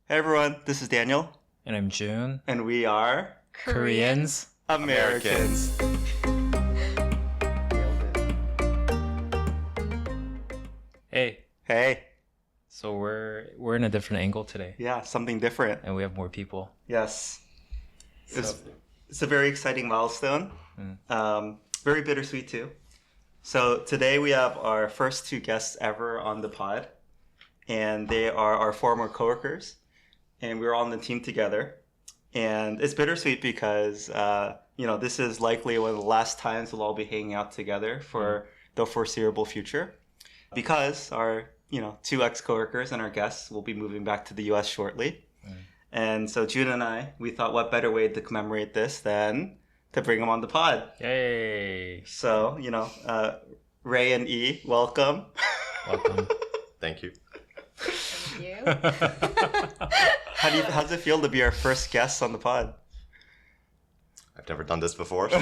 Hey everyone, this is Daniel. And I'm Jun. And we are Koreans. Americans. Hey. Hey. So we're in a different angle today. Yeah, something different. And we have more people. Yes. It's a very exciting milestone. Very bittersweet too. So today we have our first two guests ever on the pod. And they are our former coworkers. And we were on the team together. And it's bittersweet because, this is likely one of the last times we'll all be hanging out together for the foreseeable future. Because our, two ex-coworkers and our guests will be moving back to the U.S. shortly. And so Jun and I, we thought what better way to commemorate this than to bring them on the pod. Yay! So, Ray and E, welcome. Welcome. Thank you. Thank you. How does it feel to be our first guest on the pod? I've never done this before, so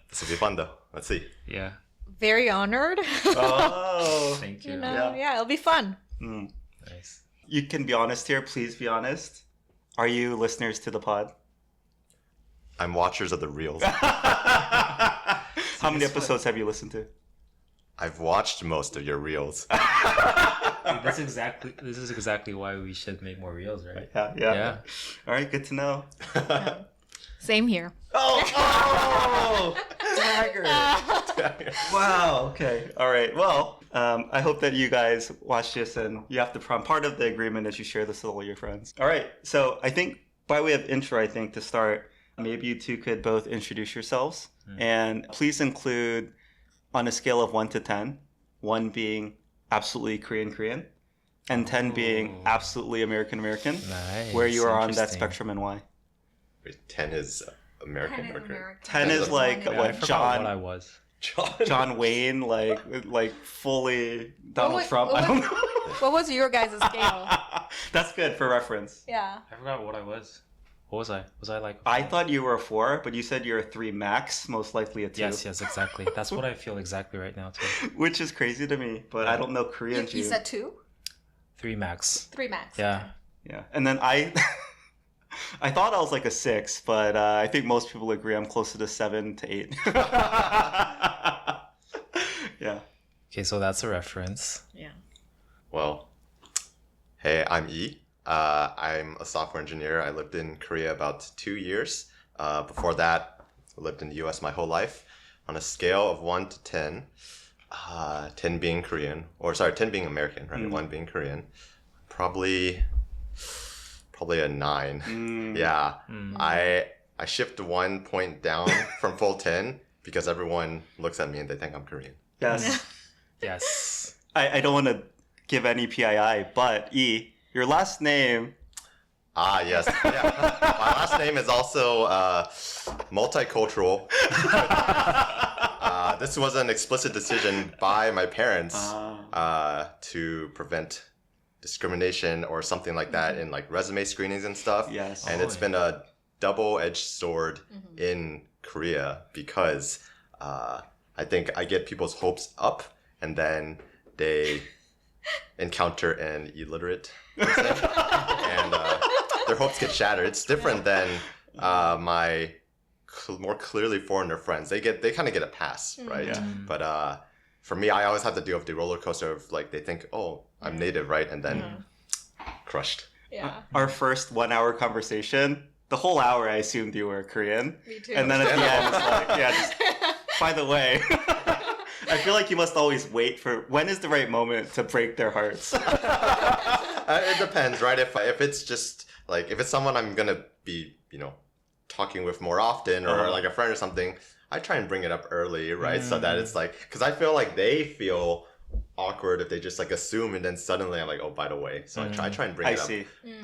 this will be fun though. Let's see. Yeah. Very honored. Oh. Thank you. Yeah, it'll be fun. Nice. You can be honest here. Please be honest. Are you listeners to the pod? I'm watchers of the reels. How many episodes have you listened to? I've watched most of your reels. This is exactly why we should make more reels, right? Yeah. All right, good to know. Same here. Oh! Dagger. Wow. Okay. All right. Well, I hope that you guys watch this and you have to part of the agreement is you share this with all your friends. All right. So I think by way of intro, to start, maybe you two could both introduce yourselves and please include on a scale of 1 to 10, 1 being absolutely Korean, and 10 being absolutely American, Nice. where you are on that spectrum and why. Wait, 10 is American. 10 is like I what forgot what I was. John Wayne, like fully Donald Trump. What I don't know. What was your guys' scale? That's good for reference. Yeah. I forgot what I was. What was I? Was I like... I thought you were a 4, but you said you're a 3 max, most likely a 2. Yes, exactly. That's what I feel exactly right now, too. Which is crazy to me, but I don't know Korean. You said 2? 3 max. 3 max. Yeah. Yeah. And then I thought I was like a 6, but I think most people agree I'm closer to 7 to 8. Yeah. Okay, so that's a reference. Yeah. Well, hey, I'm E. I'm a software engineer. I lived in Korea about 2 years. Before that, I lived in the US my whole life. On a scale of 1 to 10, 10 being Korean, 10 being American, right? 1 being Korean. Probably a 9. Yeah. I shift 1 point down from full 10 because everyone looks at me and they think I'm Korean. Yes. Yes. I don't want to give any PII, but E, your last name. Yes. Yeah. My last name is also multicultural. This was an explicit decision by my parents to prevent discrimination or something like that in like resume screenings and stuff. Yes. And it's been a double-edged sword in Korea because I think I get people's hopes up and then they encounter an illiterate person and their hopes get shattered. It's different than my more clearly foreigner friends. They kind of get a pass, right? Yeah. But for me, I always have to deal with the roller coaster of like they think, oh, I'm native, right? And then crushed. Yeah. Our first 1 hour conversation, the whole hour I assumed you were Korean. Me too. And then at the end it's like, by the way, I feel like you must always wait for when is the right moment to break their hearts. It depends, right? If it's just like if it's someone I'm gonna be, talking with more often or like a friend or something, I try and bring it up early, right? So that it's like, because I feel like they feel awkward if they just like assume and then suddenly I'm like, oh, by the way. So I try and bring it up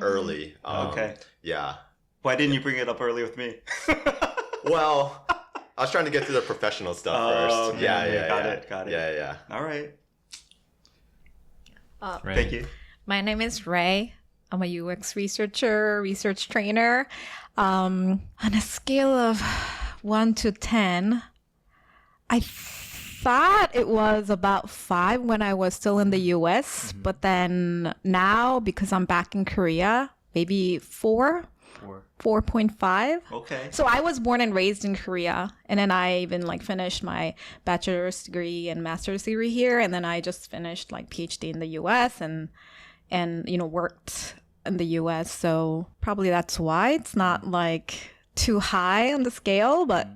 early. Okay. Yeah. Why didn't you bring it up early with me? Well, I was trying to get through the professional stuff first. Okay. Yeah. Got it. Yeah. All right. Right. Thank you. My name is Ray. I'm a UX researcher, research trainer. On a scale of 1 to 10, I thought it was about 5 when I was still in the US, but then now because I'm back in Korea, maybe 4, 4.5. Okay. So I was born and raised in Korea, and then I even like finished my bachelor's degree and master's degree here, and then I just finished like PhD in the US and worked in the US. So probably that's why it's not like too high on the scale, but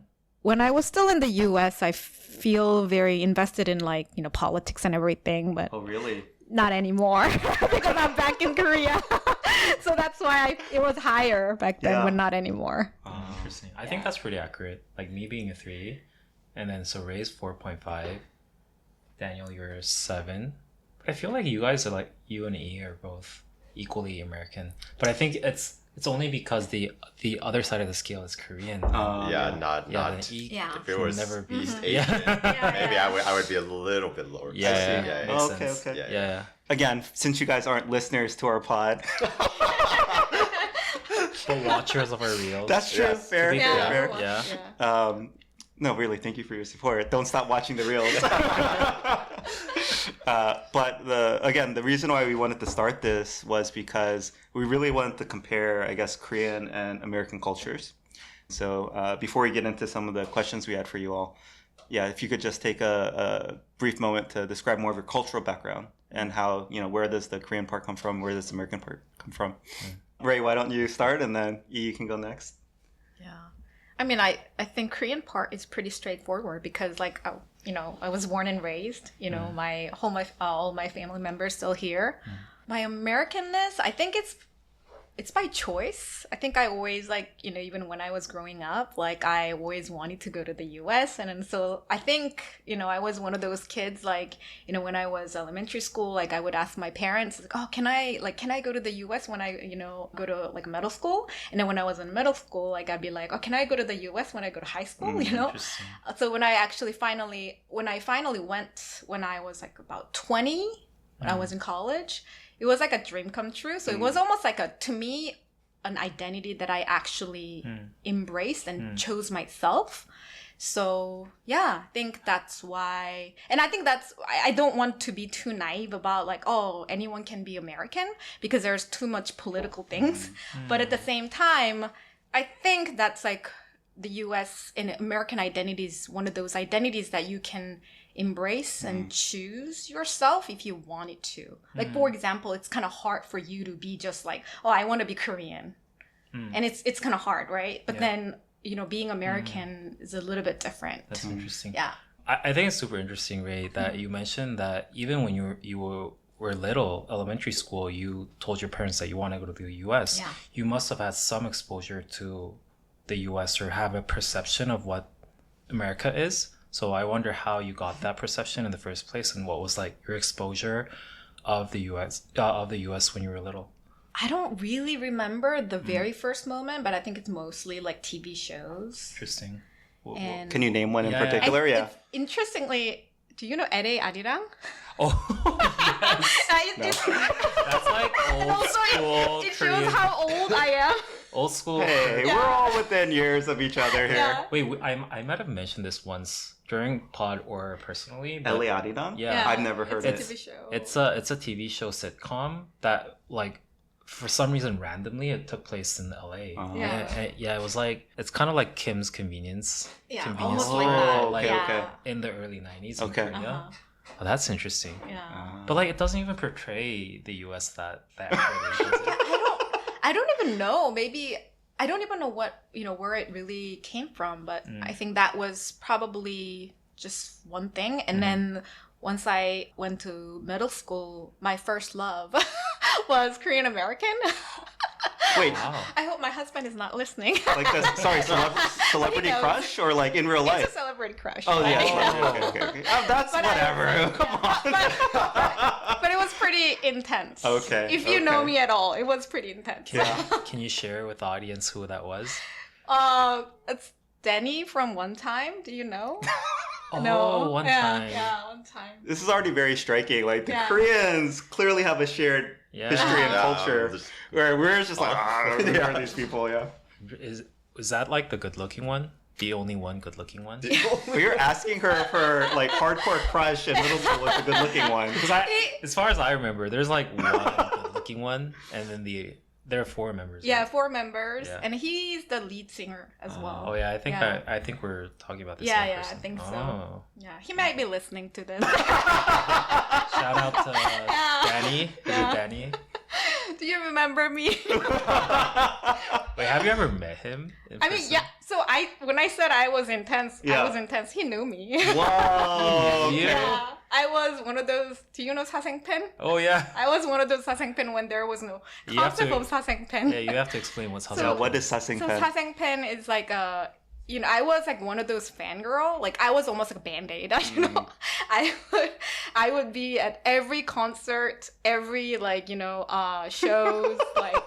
when I was still in the US, I feel very invested in like, politics and everything, but Oh, really? not anymore because I'm back in Korea. So that's why it was higher back then, Yeah. but not anymore. Interesting. I think that's pretty accurate. Like me being a 3, and then so Ray's 4.5. Daniel, you're 7. But I feel like you guys are like, you and E are both equally American. But I think it's only because the other side of the scale is Korean. Not. then E Yeah. If it was never be East Yeah. Asian, maybe I would be a little bit lower. Yeah. yeah. Oh, Makes sense. okay. Yeah. Again, since you guys aren't listeners to our pod, But watchers of our reels. that's true. Yes. Fair, Yeah. fair. Yeah. No, really, thank you for your support. Don't stop watching the reels. But the reason why we wanted to start this was because we really wanted to compare, I guess, Korean and American cultures. So before we get into some of the questions we had for you all, if you could just take a brief moment to describe more of your cultural background and how, where does the Korean part come from? Where does the American part come from? Ray, why don't you start and then you can go next? Yeah. I mean, I think Korean part is pretty straightforward because like, I was born and raised, all my family members still here. My Americanness, I think it's by choice. I think I always even when I was growing up, like I always wanted to go to the US. And so I think, I was one of those kids, when I was elementary school, like I would ask my parents, like, oh, can I go to the US when I, go to like middle school? And then when I was in middle school, like I'd be like, oh, can I go to the US when I go to high school? Interesting. So when I finally went when I was like about 20, when I was in college, it was like a dream come true. So it was almost like to me, an identity that I actually embraced and chose myself. So yeah, I think that's why. And I think I don't want to be too naive about like, oh, anyone can be American because there's too much political things. But at the same time, I think that's like the US and American identity is one of those identities that you can embrace and choose yourself if you wanted to. Like, for example, it's kind of hard for you to be just like, oh, I want to be Korean. And it's kind of hard, right? But then, being American is a little bit different. That's interesting. Yeah. I think it's super interesting, Ray, that you mentioned that even when you were little, elementary school, you told your parents that you want to go to the US. Yeah. You must have had some exposure to the US or have a perception of what America is. So I wonder how you got that perception in the first place and what was like your exposure of the US when you were little. I don't really remember the very first moment, but I think it's mostly like TV shows. Interesting. And Can you name one in Yeah. particular? Interestingly, do you know LA Arirang? Oh, yes. That's like old Also, school it Korean. shows how old I am. Old school. Hey, Yeah. we're all within years of each other here. Yeah. Wait, I might have mentioned this once during pod or personally. But Eliadidan? Yeah. I've never heard It's it. a TV show. it's a TV show sitcom that like for some reason randomly it took place in LA. Yeah. It was like it's kind of like Kim's Convenience. Yeah, Convenience almost Store, like that. like okay, okay. in the early 90s Okay. in Korea. Uh-huh. Oh, that's interesting. Yeah. But like it doesn't even portray the US that accurately, does it? I don't even know. Maybe I don't even know what where it really came from, but I think that was probably just one thing. And then once I went to middle school, my first love was Korean American. Wait, Wow. I hope my husband is not listening. like the celebrity knows. crush or like in real It's a life? celebrity crush. Oh but- yeah, okay. Oh, that's But whatever. Come on. but it was pretty intense. Okay, If you know okay. me at all, it was pretty intense. Can you share with the audience who that was? It's Danny from One Time. Do you know? Oh, one time. Yeah, One Time. This is already very striking. Like the Yeah. Koreans clearly have a shared Yeah. history and Yeah, culture, just- where we're just like, Oh. who are these people? Yeah. Is that like the good looking one? the only one good-looking one. But you're asking her for like hardcore crush in middle school was a good looking one. Because as far as I remember, there's like one good-looking one, and then there are 4 members. Yeah, right? 4 members, Yeah. and he's the lead singer as well. Oh yeah, I think Yeah. I think we're talking about the Yeah, same yeah, person. I think so. Oh. Yeah, he might be listening to this. Shout out to Danny. Is Yeah. it Danny? Do you remember me? Wait, have you ever met him? In I mean, person? yeah. So when I said I was intense, Yeah. I was intense. He knew me. Whoa. Yeah. Yeah, I was one of those. Do you know sasengpen? Oh yeah. I was one of those sasengpen when there was no You have concept to- of sasengpen. Yeah, you have to explain what's So happening. what is sussing So pen? sasengpen is like a, I was like one of those fangirl. Like I was almost like a band-aid, you know. I would be at every concert, every like, shows, like,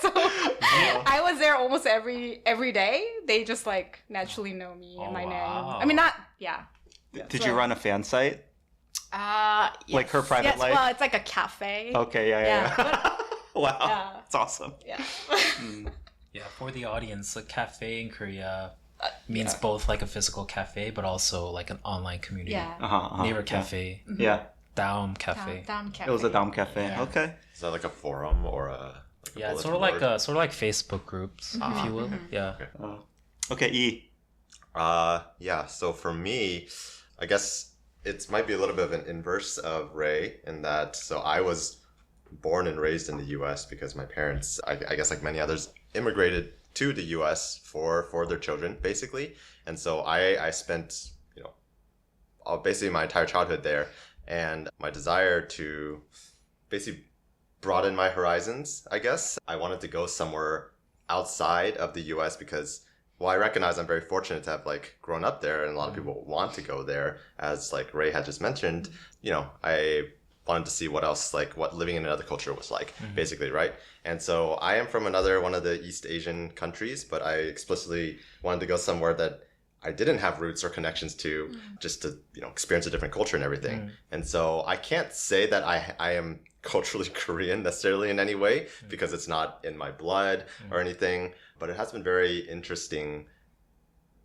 so I was there almost every day. They just like naturally know me and Oh, my wow. name. I mean, not, yeah. Did you run a fan site? Like her private yes, life? Well, it's like a cafe. Okay, yeah. Wow. Yeah. That's awesome. Yeah. Yeah, for the audience, a cafe in Korea means both like a physical cafe, but also like an online community. Yeah. Neighbor cafe, Yeah. Daum cafe. Down cafe. It was a Dom cafe. Yeah. Okay. Is that like a forum or a? Like a Yeah, it's bulletin board? sort of like Facebook groups, if you will. Yeah. Okay, E. Yeah. So for me, I guess it might be a little bit of an inverse of Ray in that. So I was born and raised in the U.S. because my parents, I guess like many others, immigrated to the U.S. for their children, basically. And so I spent, basically my entire childhood there. And my desire to basically broaden my horizons, I guess. I wanted to go somewhere outside of the U.S. because, well, I recognize I'm very fortunate to have like grown up there, and a lot of people want to go there. As like Ray had just mentioned, I wanted to see what else, like what living in another culture was like, basically, right? And so I am from one of the East Asian countries, but I explicitly wanted to go somewhere that I didn't have roots or connections to, just to, experience a different culture and everything. And so I can't say that I am culturally Korean necessarily in any way, because it's not in my blood or anything, but it has been very interesting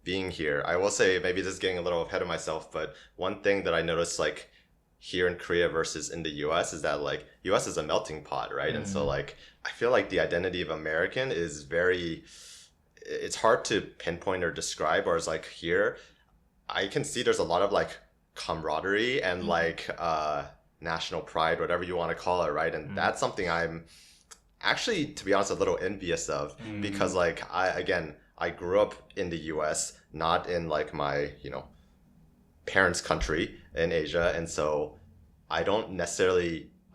being here. I will say, maybe this is getting a little ahead of myself, but one thing that I noticed, like, here in Korea versus in the US is that like US is a melting pot, right? And so like I feel like the identity of American is it's hard to pinpoint or describe, whereas like here I can see there's a lot of like camaraderie and like national pride, whatever you want to call it, right? And that's something I'm actually, to be honest, a little envious of, because like I grew up in the US, not in like my parents' country in Asia, and so I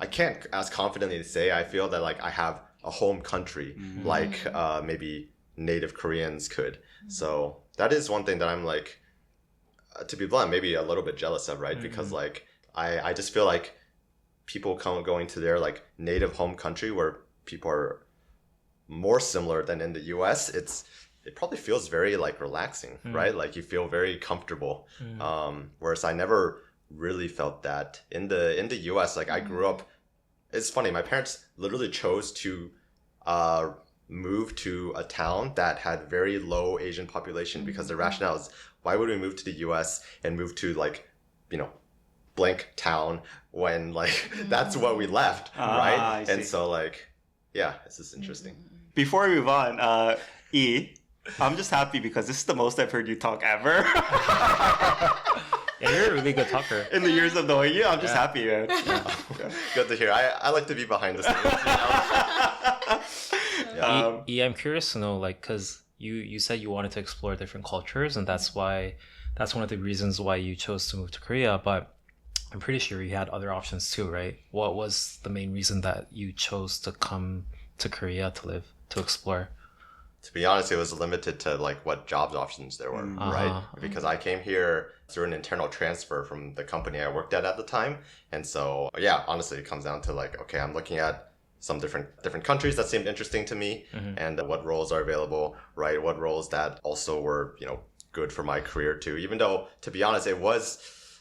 can't as confidently say I feel that like I have a home country like maybe native Koreans could. So that is one thing that I'm like, to be blunt, maybe a little bit jealous of, right? Because like I just feel like people going to their like native home country where people are more similar than in the US, it probably feels very like relaxing, right? Like you feel very comfortable. Whereas I never really felt that in the US. Like I grew up, it's funny, my parents literally chose to move to a town that had very low Asian population, because the rationale is, why would we move to the US and move to like, blank town when like that's what we left, right? I see. And so like, yeah, this is interesting. Before we move on, E, I'm just happy because this is the most I've heard you talk ever. Yeah, you're a really good talker. In the years of knowing you, I'm just happy, man. Good to hear. I like to be behind the scenes. I'm curious to know, like, because you said you wanted to explore different cultures, and that's one of the reasons why you chose to move to Korea. But I'm pretty sure you had other options too, right? What was the main reason that you chose to come to Korea to explore? To be honest, it was limited to like what jobs options there were, right? Because I came here through an internal transfer from the company I worked at the time. And so, yeah, honestly, it comes down to like, okay, I'm looking at some different countries that seemed interesting to me, and what roles are available, right? What roles that also were, good for my career too. Even though, to be honest, it was,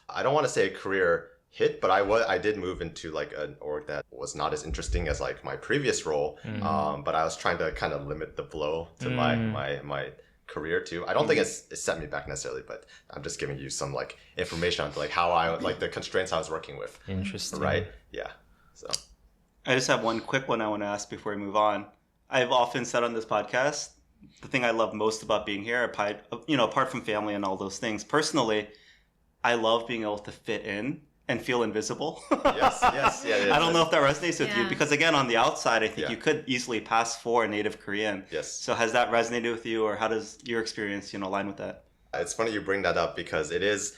I don't want to say a career hit, but I did move into like an org that was not as interesting as like my previous role. But I was trying to kind of limit the blow to my career too. I don't think it set me back necessarily, but I'm just giving you some like information on like how I like the constraints I was working with. Interesting. Right? Yeah. So I just have one quick one I want to ask before we move on. I've often said on this podcast, the thing I love most about being here, apart from family and all those things, personally, I love being able to fit in and feel invisible. yes, yeah. I don't know if that resonates with you because, again, on the outside, I think Yeah. you could easily pass for a native Korean. Yes. So has that resonated with you, or how does your experience, align with that? It's funny you bring that up because it is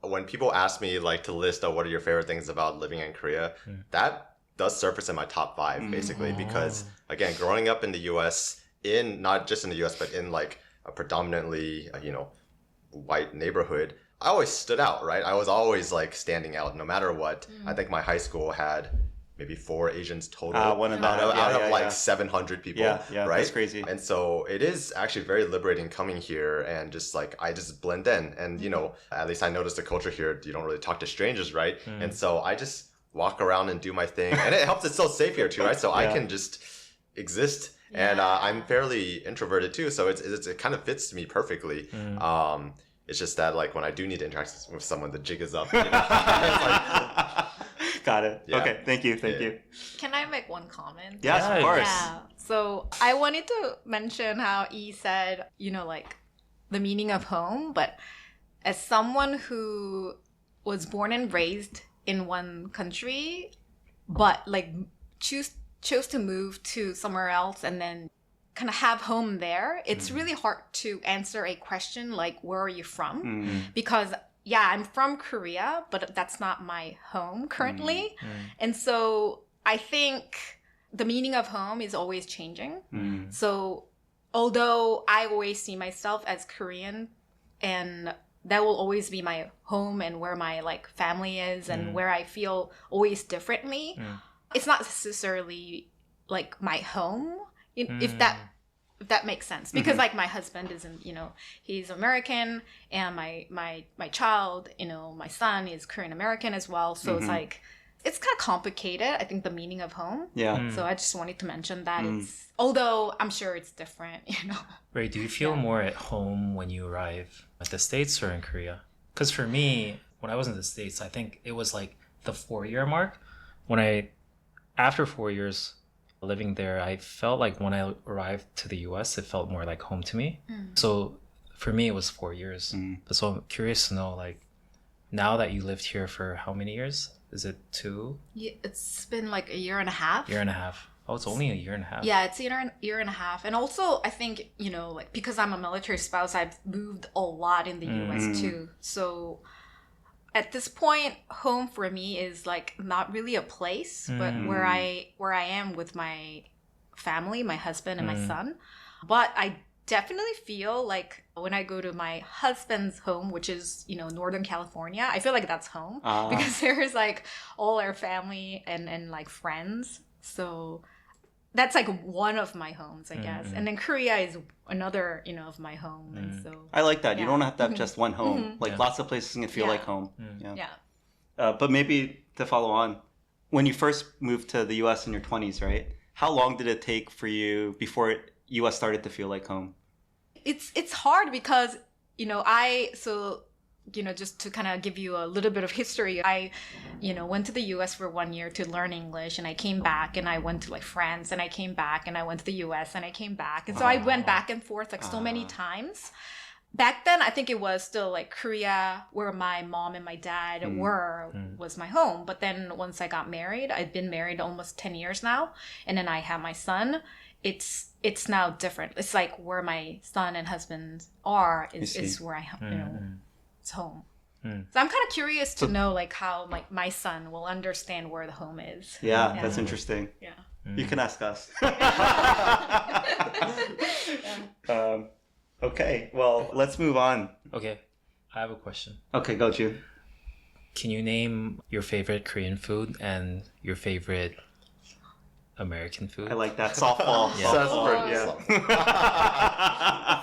when people ask me like to list what are your favorite things about living in Korea, that does surface in my top 5 basically because again, growing up in the US, in not just in the US but in like a predominantly white neighborhood, I always stood out, right? I was always like standing out no matter what. I think my high school had maybe 4 Asians total out of like 700 people, right? That's crazy. And so it is actually very liberating coming here and just like I just blend in and at least I noticed the culture here, you don't really talk to strangers, right? And so I just walk around and do my thing and it helps. It's so safe here too, right? So I can just exist and I'm fairly introverted too, so it kind of fits me perfectly. It's just that like when I do need to interact with someone, the jig is up. It's like, Got it. Yeah. Okay. Thank you. Can I make one comment? Yes, of course. Yeah. So I wanted to mention how E said, like the meaning of home, but as someone who was born and raised in one country, but like chose to move to somewhere else and then kind of have home there, it's really hard to answer a question like, where are you from? Because I'm from Korea, but that's not my home currently. And so I think the meaning of home is always changing. So although I always see myself as Korean, and that will always be my home and where my like family is and where I feel always differently, it's not necessarily like my home, if that makes sense, because like my husband isn't, he's American, and my child, my son is Korean American as well, so it's like it's kind of complicated, I think, the meaning of home. So I just wanted to mention that it's, although I'm sure it's different. Ray, do you feel more at home when you arrive at the States or in Korea? Because for me, when I was in the States, I think it was like the 4-year mark. After 4 years living there, I felt like when I arrived to the US, it felt more like home to me. So for me, it was 4 years. But so I'm curious to know, like, now that you lived here for how many years? Is it 2? Yeah, it's been like a year and a half. Year and a half. Oh, it's only a year and a half. Yeah, it's a year and a half. And also, I think, like, because I'm a military spouse, I've moved a lot in the US too. So at this point, home for me is like not really a place, but where I am with my family, my husband and my son. But I definitely feel like when I go to my husband's home, which is, Northern California, I feel like that's home because there's like all our family and like friends. So that's like one of my homes, I guess. And then Korea is another, of my home. And so I like that. You don't have to have just one home. Like lots of places can feel like home. But maybe to follow on, when you first moved to the US in your 20s, right? How long did it take for you before US started to feel like home? It's hard because, just to kind of give you a little bit of history, I, went to the US for 1 year to learn English, and I came back and I went to like France, and I came back and I went to the US and I came back. And so I went back and forth like so many times. Back then, I think it was still like Korea, where my mom and my dad was my home. But then once I got married, I've been married almost 10 years now, and then I have my son. It's now different. It's like where my son and husband are is where I it's home. So I'm kind of curious to know like how like my son will understand where the home is. Yeah. That's interesting. Yeah. You can ask us. Okay, well, let's move on. Okay, I have a question. Okay, go, Jun. Can you name your favorite Korean food and your favorite American food? I like that. Softball. Yeah. Softball, It's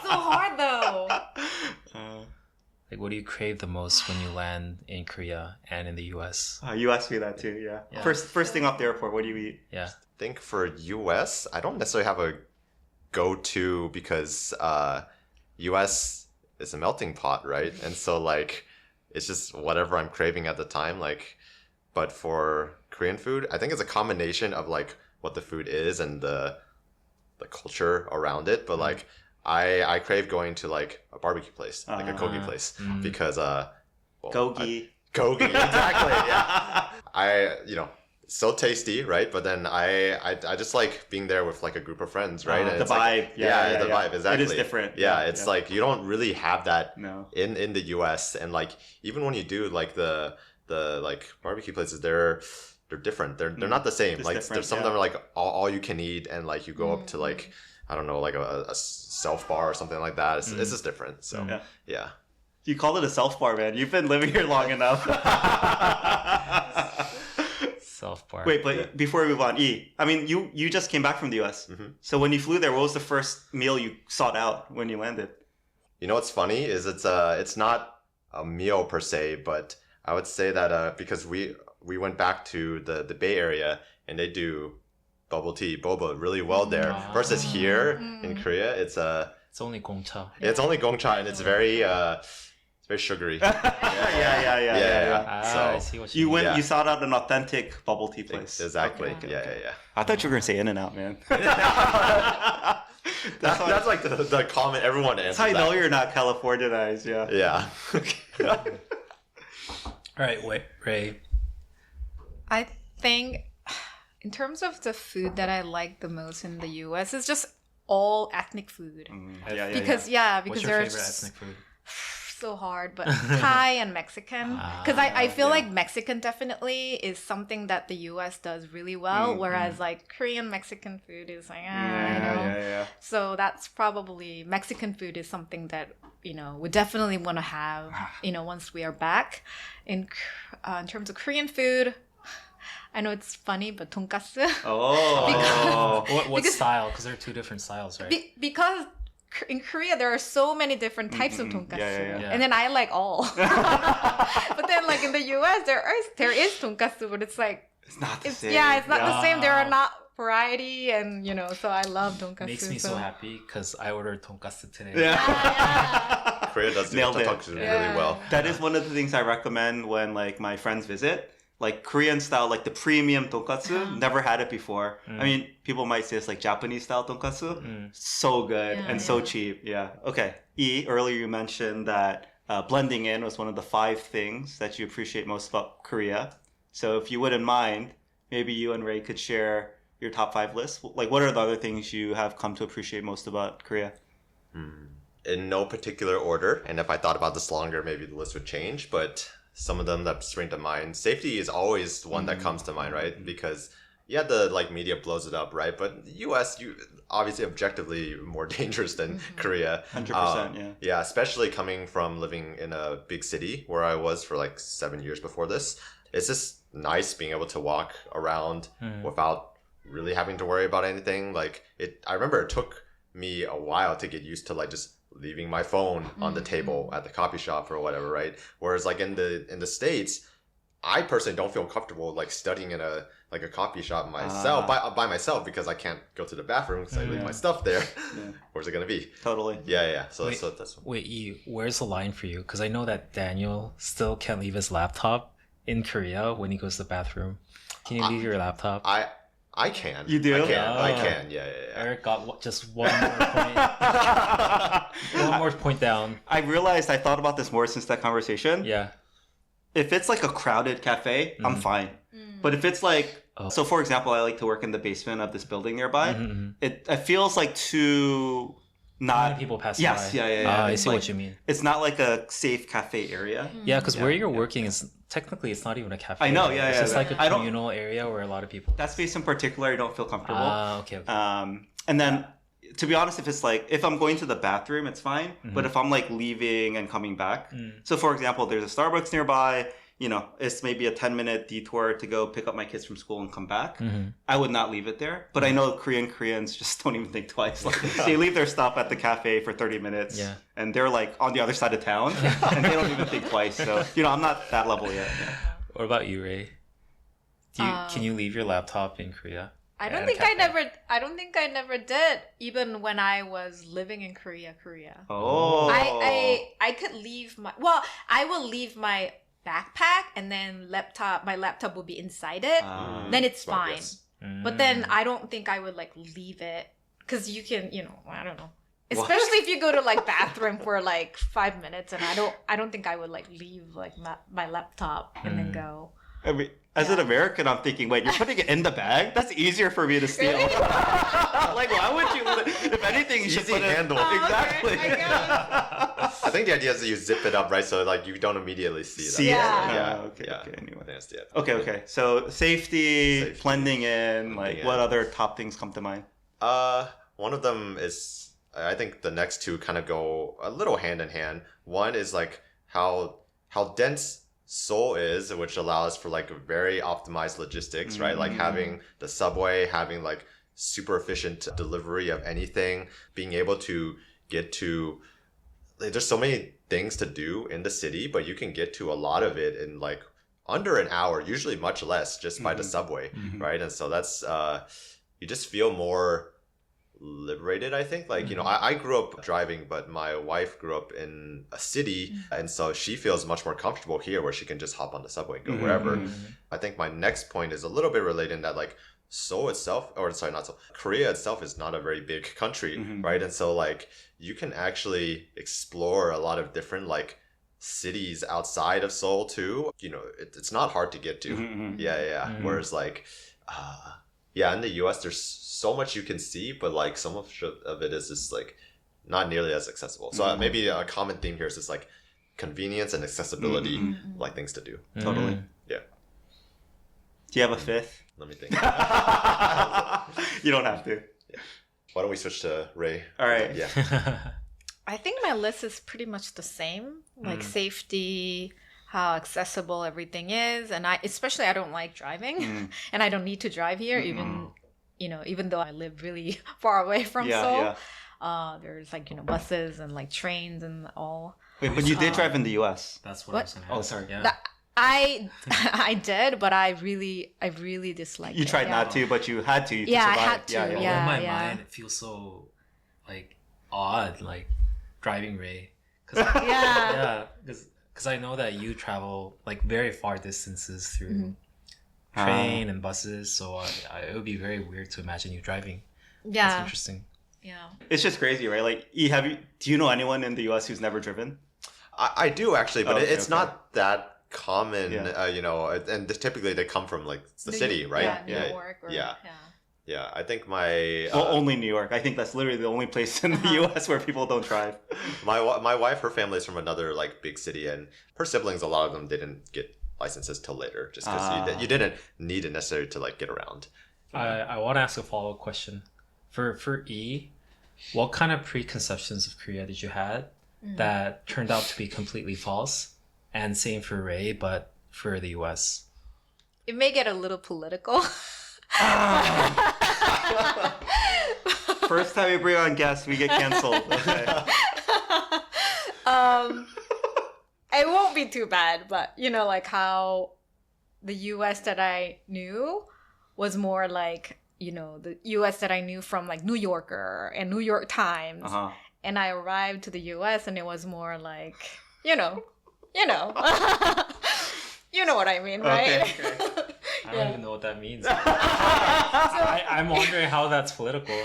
so hard though. Like, what do you crave the most when you land in Korea and in the US? You asked me that too, yeah. First thing off the airport, what do you eat? Yeah. I think for US, I don't necessarily have a go-to because US is a melting pot, right? And so like it's just whatever I'm craving at the time. Like, but for Korean food, I think it's a combination of like what the food is and the culture around it. But like I crave going to like a barbecue place, like a gogi place, because Gogi. Gogi, exactly. Yeah, so tasty, right? But then I just like being there with like a group of friends, right? And The it's like, vibe. Yeah, the vibe, exactly. It is different. Yeah, it's like you don't really have that No. in the US, and like even when you do like the like barbecue places, they're different. They're not the same. It's like different, there's some of them are like all you can eat, and like you go up to like I don't know, like a self bar or something like that. It's just different. So yeah. You call it a self bar, man. You've been living here long enough. Self-bar. Wait, but before we move on, I mean, you just came back from the US. So when you flew there, what was the first meal you sought out when you landed? You know what's funny is it's not a meal per se, but I would say that because we went back to the Bay Area and they do bubble tea, boba really well there. Versus here in Korea, it's only gongcha. It's only gongcha and it's very sugary. Yeah. I see what you mean. You sought out an authentic bubble tea place. Exactly. Okay. Yeah. I thought you were gonna say In-N-Out, man. That's like the comment everyone answers. That's how I know you're not Californianized. Yeah. Yeah. All right, wait, Ray. I think in terms of the food that I like the most in the US, it's just all ethnic food. Because What's your there's favorite ethnic food? so hard, but Thai and Mexican. Because I feel like Mexican definitely is something that the US does really well, whereas like Korean Mexican food is like, Yeah. So that's probably Mexican food is something that we definitely want to have once we are back. In terms of Korean food, I know it's funny, but tonkatsu. What style? Because there are two different styles, right? Because in Korea there are so many different types of tonkatsu, Yeah. and then I like all. But then like in the US there is tonkatsu, but it's like It's not the same. Yeah, it's not the same. There are not variety, and so I love tonkatsu. Makes me so happy because I ordered tonkatsu today. Yeah. Korea does do Nailed it. tonkatsu really well. That is one of the things I recommend when like my friends visit. Like Korean style, like the premium tonkatsu, never had it before. I mean, people might say it's like Japanese style tonkatsu. So good and so cheap. Yeah. Okay. Earlier you mentioned that blending in was one of the 5 things that you appreciate most about Korea. So if you wouldn't mind, maybe you and Ray could share your top 5 lists. Like, what are the other things you have come to appreciate most about Korea? In no particular order, and if I thought about this longer, maybe the list would change, but some of them that spring to mind. Safety is always one that comes to mind, right? Because the like media blows it up, right? But the US, you obviously objectively more dangerous than Korea. 100%, Yeah, especially coming from living in a big city where I was for like 7 years before this. It's just nice being able to walk around without really having to worry about anything. Like I remember it took me a while to get used to like just leaving my phone on the table at the coffee shop or whatever, right? Whereas like in the States, I personally don't feel comfortable like studying in a coffee shop myself by myself because I can't go to the bathroom because I leave my stuff there. Where's it gonna be? Totally. Yeah. So that's Wait, where's the line for you? Because I know that Daniel still can't leave his laptop in Korea when he goes to the bathroom. Can you leave your laptop? I can. You do? I can. Yeah. Eric got just one more point. One more point down. I realized I thought about this more since that conversation. Yeah. If it's like a crowded cafe, I'm fine. But if it's like, so for example, I like to work in the basement of this building nearby. It feels like too not many people pass yes, by. Yeah. I It's see like, what you mean. It's not like a safe cafe area. Yeah, because where you're working is technically it's not even a cafe. I know, area. yeah, It's yeah. just like a I don't- communal area where a lot of people. That space in particular, I don't feel comfortable. Okay. And then, to be honest, if I'm going to the bathroom, it's fine. But if I'm like leaving and coming back, so for example, there's a Starbucks nearby. It's maybe a 10-minute detour to go pick up my kids from school and come back. I would not leave it there. But I know Koreans just don't even think twice. Like, they leave their stuff at the cafe for 30 minutes. Yeah. And they're like on the other side of town. And they don't even think twice. So, I'm not that level yet. Yeah. What about you, Ray? Can you leave your laptop in Korea? I don't and a think I cafe. never did, even when I was living in Korea. Oh. I could leave I will leave my backpack and then my laptop will be inside it. Then it's Smart, fine. yes. But then I don't think I would like leave it because you can, I don't know. Especially if you go to like bathroom for like 5 minutes, and I don't think I would like leave like my laptop and then go. I mean, as an American, I'm thinking, wait, you're putting it in the bag? That's easier for me to steal. Really? Like, why would you? If anything, you should Easy put it. handle. Exactly. Okay, I guess. I think the idea is that you zip it up, right? So like you don't immediately see that. See it? Yeah. Okay. Anyway. I think that's it. Okay. So safety, blending in. Like, Blending what in. other top things come to mind? One of them is, I think the next two kind of go a little hand in hand. One is like how dense Seoul is, which allows for like very optimized logistics, right? Like having the subway, having like super efficient delivery of anything, being able to get to, like, there's so many things to do in the city, but you can get to a lot of it in like under an hour, usually much less just by the subway, right? And so that's, you just feel more liberated, I think. Like, I grew up driving, but my wife grew up in a city, and so she feels much more comfortable here where she can just hop on the subway and go wherever. I think my next point is a little bit related in that like Seoul itself, or sorry, not Seoul, Korea itself is not a very big country, right? And so like you can actually explore a lot of different like cities outside of Seoul too. It's not hard to get to. Whereas like in the US there's so much you can see, but like so much of it is just like not nearly as accessible. So maybe a common theme here is just like convenience and accessibility, like things to do. Totally. Yeah. Do you have a fifth? Let me think. You don't have to. Why don't we switch to Ray? All right. Yeah. I think my list is pretty much the same, like safety, how accessible everything is, and I don't like driving, and I don't need to drive here, even though I live really far away from Seoul. There's like buses and like trains and all. Wait, but you did drive in the U.S. That's What? I was gonna ask. Oh, sorry. Yeah. I did, but I really dislike it. You tried not to, but you had to. You could I survive. had to. In my Yeah. mind, it feels so like odd, like driving Ray. Cause, Yeah. because I know that you travel like very far distances through train and buses, so it would be very weird to imagine you driving. That's Yeah. interesting. Yeah. It's just crazy, right? Like, do you know anyone in the U.S. who's never driven? I do actually, but it's okay. not that common, Yeah. and typically they come from like the city, right? Yeah, New York. Or, Yeah, I think my Well, only New York. I think that's literally the only place in the U.S. where people don't drive. my wife, her family is from another like big city, and her siblings, a lot of them didn't get licenses till later, just because you didn't need it necessarily to like get around. I want to ask a follow-up question. For E, what kind of preconceptions of Korea did you had that turned out to be completely false? And same for Ray, but for the US. It may get a little political. First time we bring on guests, we get canceled. Okay. It won't be too bad, but like how the US that I knew was more like, the US that I knew from like New Yorker and New York Times. And I arrived to the US and it was more like, you know what I mean, right? Okay. I don't even know what that means. I'm wondering how that's political.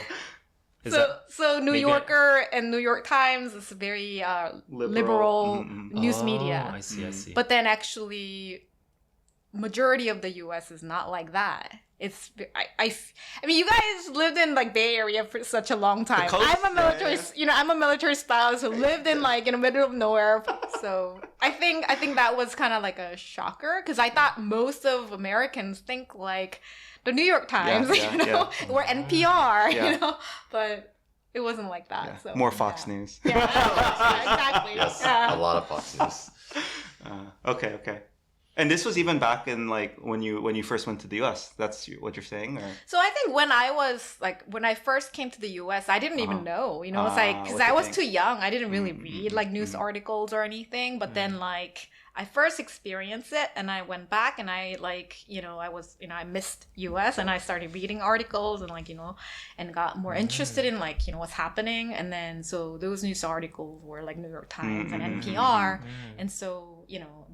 So New Yorker and New York Times is very liberal news media. I see. But then actually, majority of the U.S. is not like that. It's I mean, you guys lived in like Bay Area for such a long time. coast, I'm a military, yeah. I'm a military spouse who lived in like in the middle of nowhere. So I think that was kind of like a shocker because I thought most of Americans think like the New York Times, or NPR, but it wasn't like that. Yeah. So More Fox News. Yeah, exactly. Yes, Yeah. a lot of Fox News. Okay. And this was even back in like when you first went to the U.S. That's what you're saying, or? So I think when I first came to the U.S., I didn't even know, it's like because what I to was think. too young. I didn't really read like news articles or anything. But then like I first experienced it and I went back and I I missed US and I started reading articles and and got more interested in what's happening. And then so those news articles were like New York Times and NPR. And so,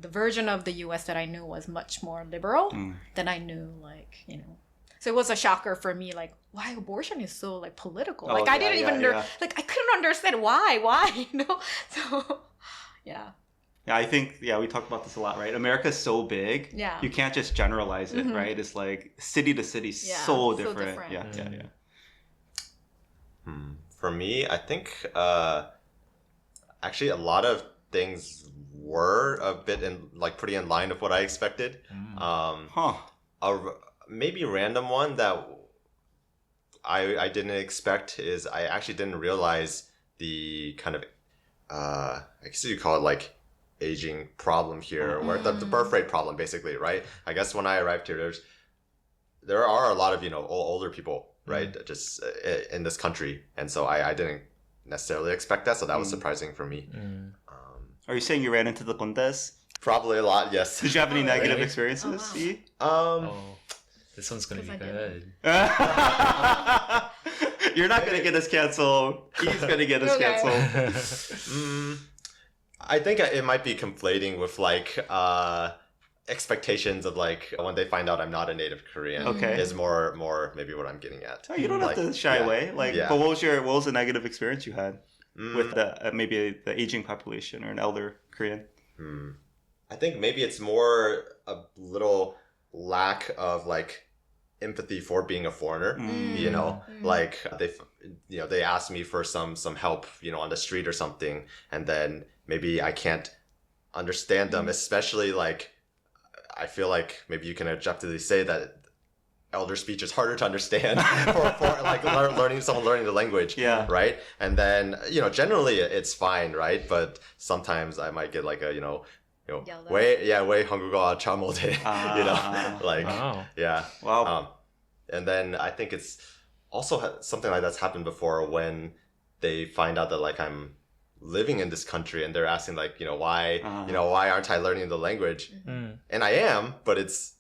the version of the US that I knew was much more liberal than I knew so it was a shocker for me, why abortion is so political. I didn't even I couldn't understand why, So yeah. Yeah, I think, we talk about this a lot, right? America's so big. Yeah. You can't just generalize it, right? It's city to city, so different. Yeah. For me, I think actually a lot of things were a bit pretty in line with what I expected. Maybe random one that I didn't expect is I actually didn't realize the kind of I guess you call it aging problem here, where the birth rate problem, basically, right? I guess when I arrived here, there are a lot of older people, right, just in this country, and so I didn't necessarily expect that, so that was surprising for me. Are you saying you ran into the condes? Probably a lot, yes. Did you have any negative experiences? This one's gonna be good. You're not gonna get us canceled. He's gonna get us canceled. I think it might be conflating with expectations of when they find out I'm not a native Korean. Okay. Is more maybe what I'm getting at. Oh, you don't have to shy away. But what was the negative experience you had with maybe the aging population or an elder Korean? I think maybe it's more a little lack of empathy for being a foreigner. They asked me for some help on the street or something, and then maybe I can't understand them, especially I feel like maybe you can objectively say that elder speech is harder to understand for learning the language. Yeah. Right. And then generally it's fine, right? But sometimes I might get 왜 한국어 잘 못해. Yeah. Wow. And then I think it's also something like that's happened before when they find out that I'm living in this country and they're asking why why aren't I learning the language? And I am, but it's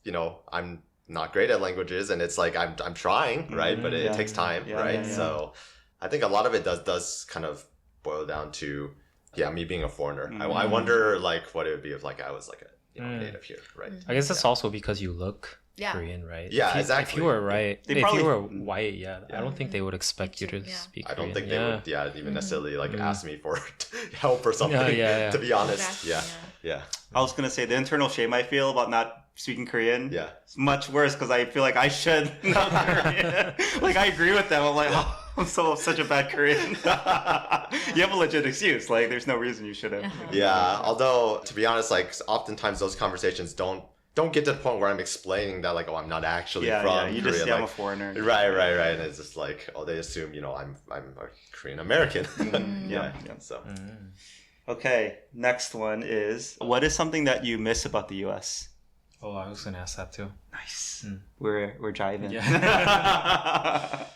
I'm not great at languages, and it's I'm trying, right? But it takes time, right? So I think a lot of it does kind of boil down to me being a foreigner. I wonder what it would be if I was a native here, right? I guess that's also because you look Korean, right? Yeah, exactly. If you were if you were white, I don't think they would expect you to speak Korean. I don't think they would, even necessarily ask me for help or something. To be honest, exactly. I was gonna say the internal shame I feel about not speaking Korean. Yeah, it's much worse because I feel like I should know Korean. I agree with them. I'm I'm such a bad Korean. You have a legit excuse. There's no reason you shouldn't. Yeah. Although, to be honest, oftentimes those conversations don't get to the point where I'm explaining that I'm not actually from Korea. You just say I'm a foreigner. Right. And it's just they assume I'm a Korean American. So. Okay, next one is, what is something that you miss about the U.S.? Oh, I was gonna ask that too. Nice. We're jiving. Yeah.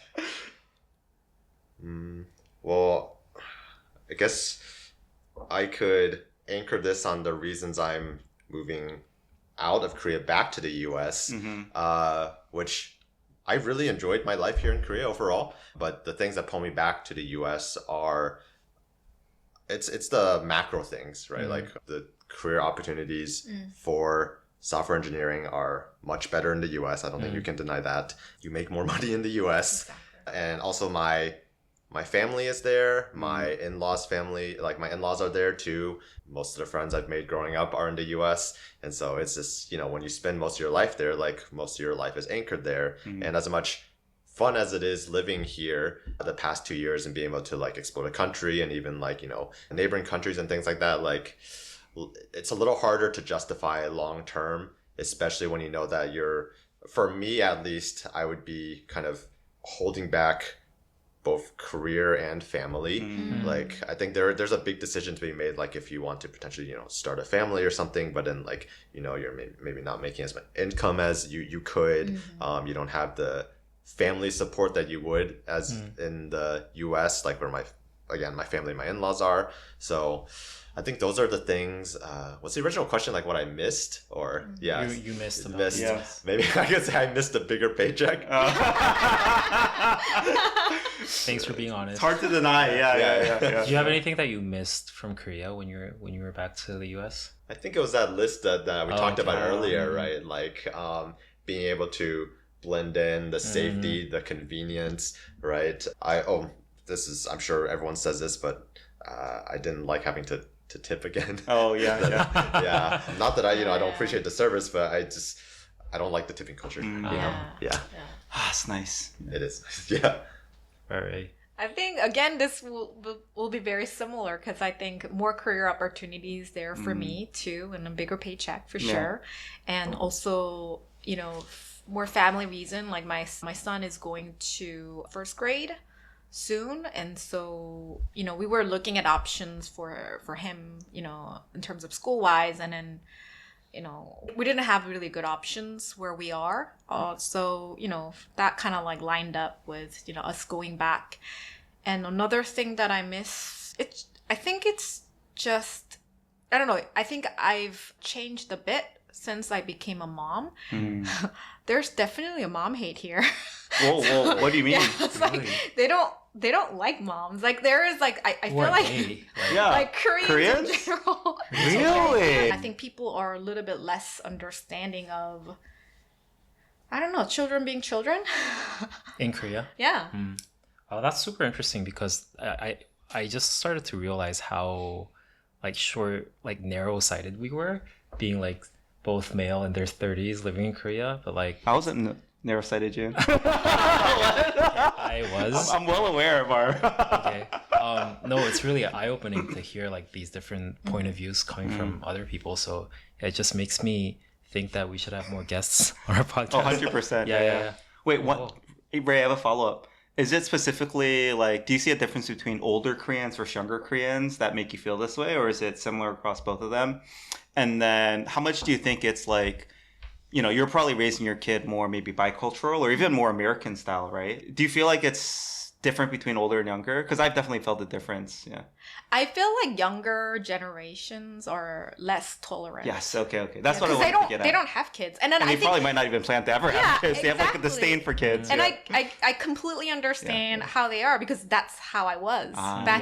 Well, I guess I could anchor this on the reasons I'm moving out of Korea back to the US, which I really enjoyed my life here in Korea overall. But the things that pull me back to the US are, it's the macro things, right? The career opportunities for software engineering are much better in the US. I don't think you can deny that. You make more money in the US. Exactly. And also my family is there. My in-laws family, my in-laws are there too. Most of the friends I've made growing up are in the US. And so it's just, when you spend most of your life there, most of your life is anchored there. And as much fun as it is living here the past 2 years and being able to explore the country and even neighboring countries and things like that, it's a little harder to justify long term, especially when you know that for me at least, I would be kind of holding back both career and family. I think there's a big decision to be made, if you want to potentially start a family or something, but then you're maybe not making as much income as you could. You don't have the family support that you would as in the US, where my again, my family, my in-laws are. So I think those are the things. What's the original question? Like what I missed, or yeah, You missed about missed. Yes. Maybe I could say I missed a bigger paycheck. Thanks for being honest. It's hard to deny. Yeah. Do you have anything that you missed from Korea when you were back to the US? I think it was that list that we talked about okay. earlier, right? Like being able to blend in the safety, the convenience, right? I'm sure everyone says this, but I didn't like having to tip again. Oh yeah. Yeah. Not that I don't appreciate the service, but I don't like the tipping culture. You know? Yeah. Ah, it's nice. It is. Yeah. All right. I think again this will be very similar because I think more career opportunities there for me too, and a bigger paycheck for sure, and also more family reason. Like my son is going to first grade soon, and so we were looking at options for him in terms of school wise, and then we didn't have really good options where we are. So, that kind of like lined up with, us going back. And another thing that I miss, I think it's just, I don't know. I think I've changed a bit since I became a mom. There's definitely a mom hate here. Whoa, what do you mean? Yeah, it's like they don't like moms. Like there is like I feel like like Koreans in general. Really? I think people are a little bit less understanding of, I don't know, children being children. In Korea? Yeah. Oh, that's super interesting because I just started to realize how like short, like narrow-sighted we were, being like both male in their 30s living in Korea, but like I wasn't narrow-sighted, Jun. I was. I'm well aware of our. Okay. No, it's really eye-opening to hear like these different point of views coming from other people. So it just makes me think that we should have more guests on our podcast. 100%. Yeah. Wait, what? Ray, I have a follow-up. Is it specifically like, do you see a difference between older Koreans versus younger Koreans that make you feel this way, or is it similar across both of them? And then how much do you think it's like, you're probably raising your kid more maybe bicultural or even more American style, right? Do you feel like it's different between older and younger? Because I've definitely felt the difference. Yeah. I feel like younger generations are less tolerant. Yes. Okay. That's what I wanted to get at. They don't have kids, and then and I they think probably might not even plan to ever have kids. They have like a disdain for kids. And I completely understand how they are because that's how I was back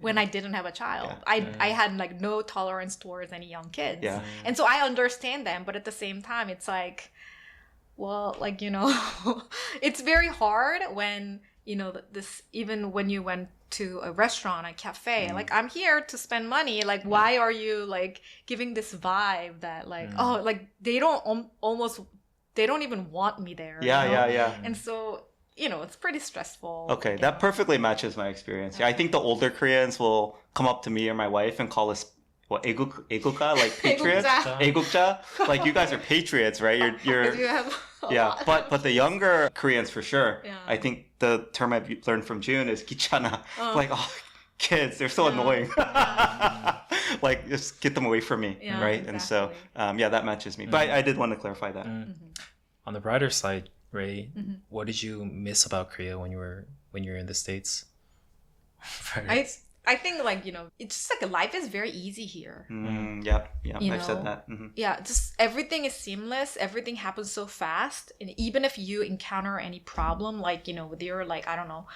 when I didn't have a child. I had like no tolerance towards any young kids. Yeah. And so I understand them, but at the same time, it's like, well, like it's very hard when this, even when you went to a restaurant, a cafe, like I'm here to spend money, like why are you like giving this vibe that like like they don't even want me there. Yeah. And so it's pretty stressful. Okay, that perfectly matches my experience. Yeah, I think the older Koreans will come up to me or my wife and call us 애국가, like patriots. 애국자. Like you guys are patriots, right? You're You have but the younger Koreans for sure. Yeah. I think the term I've learned from Jun is 귀찮아. Like kids, they're so annoying. Like just get them away from me, right? Exactly. And so that matches me. But I did want to clarify that. On the brighter side, Ray, what did you miss about Korea when you were in the States? I think like it's just like life is very easy here. Yeah, I've said that. Yeah, just everything is seamless. Everything happens so fast, and even if you encounter any problem, like with your like I don't know,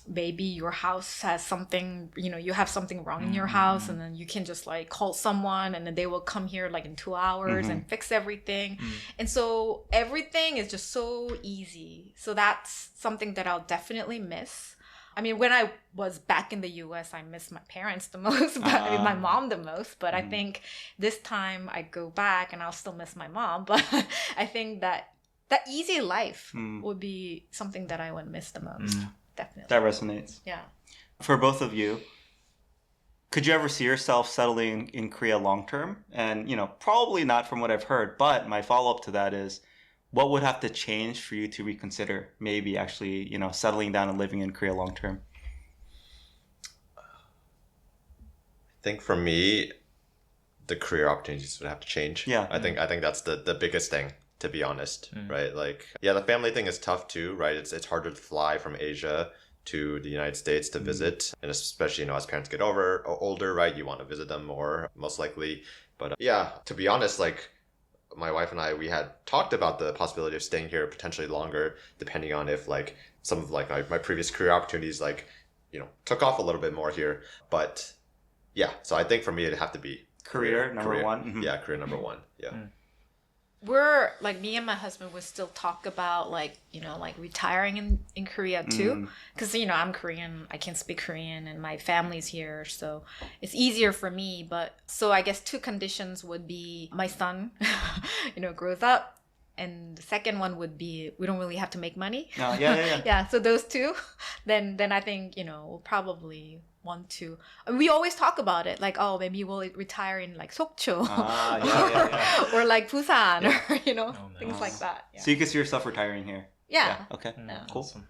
maybe your house has something, you have something wrong in your house, and then you can just like call someone, and then they will come here like in 2 hours and fix everything. And so everything is just so easy. So that's something that I'll definitely miss. I mean, when I was back in the US, I miss my parents the most, but I mean, my mom the most. But I think this time I go back and I'll still miss my mom. But I think that easy life would be something that I would miss the most. Definitely. That resonates. Yeah. For both of you, could you ever see yourself settling in Korea long term? And, probably not from what I've heard. But my follow-up to that is, what would have to change for you to reconsider maybe actually, settling down and living in Korea long term? I think for me, the career opportunities would have to change. Yeah. I think that's the biggest thing, to be honest, right? Like, the family thing is tough too, right? It's harder to fly from Asia to the United States to visit, and especially as parents get older, right? You want to visit them more, most likely. But yeah, to be honest, like my wife and I, we had talked about the possibility of staying here potentially longer, depending on if like some of like my previous career opportunities like took off a little bit more here. But yeah, so I think for me it'd have to be career number one. Mm-hmm. Yeah, career number one. Yeah. We're like, me and my husband would still talk about like retiring in Korea too, because I'm Korean, I can speak Korean, and my family's here, so it's easier for me. But so I guess two conditions would be my son grows up, and the second one would be we don't really have to make money. Yeah, so those two, then I think we'll probably want to. We always talk about it, like, oh, maybe we'll retire in like Sokcho, or like Busan, or things like that. Yeah. So you can see yourself retiring here. Yeah. Okay. Cool. Awesome.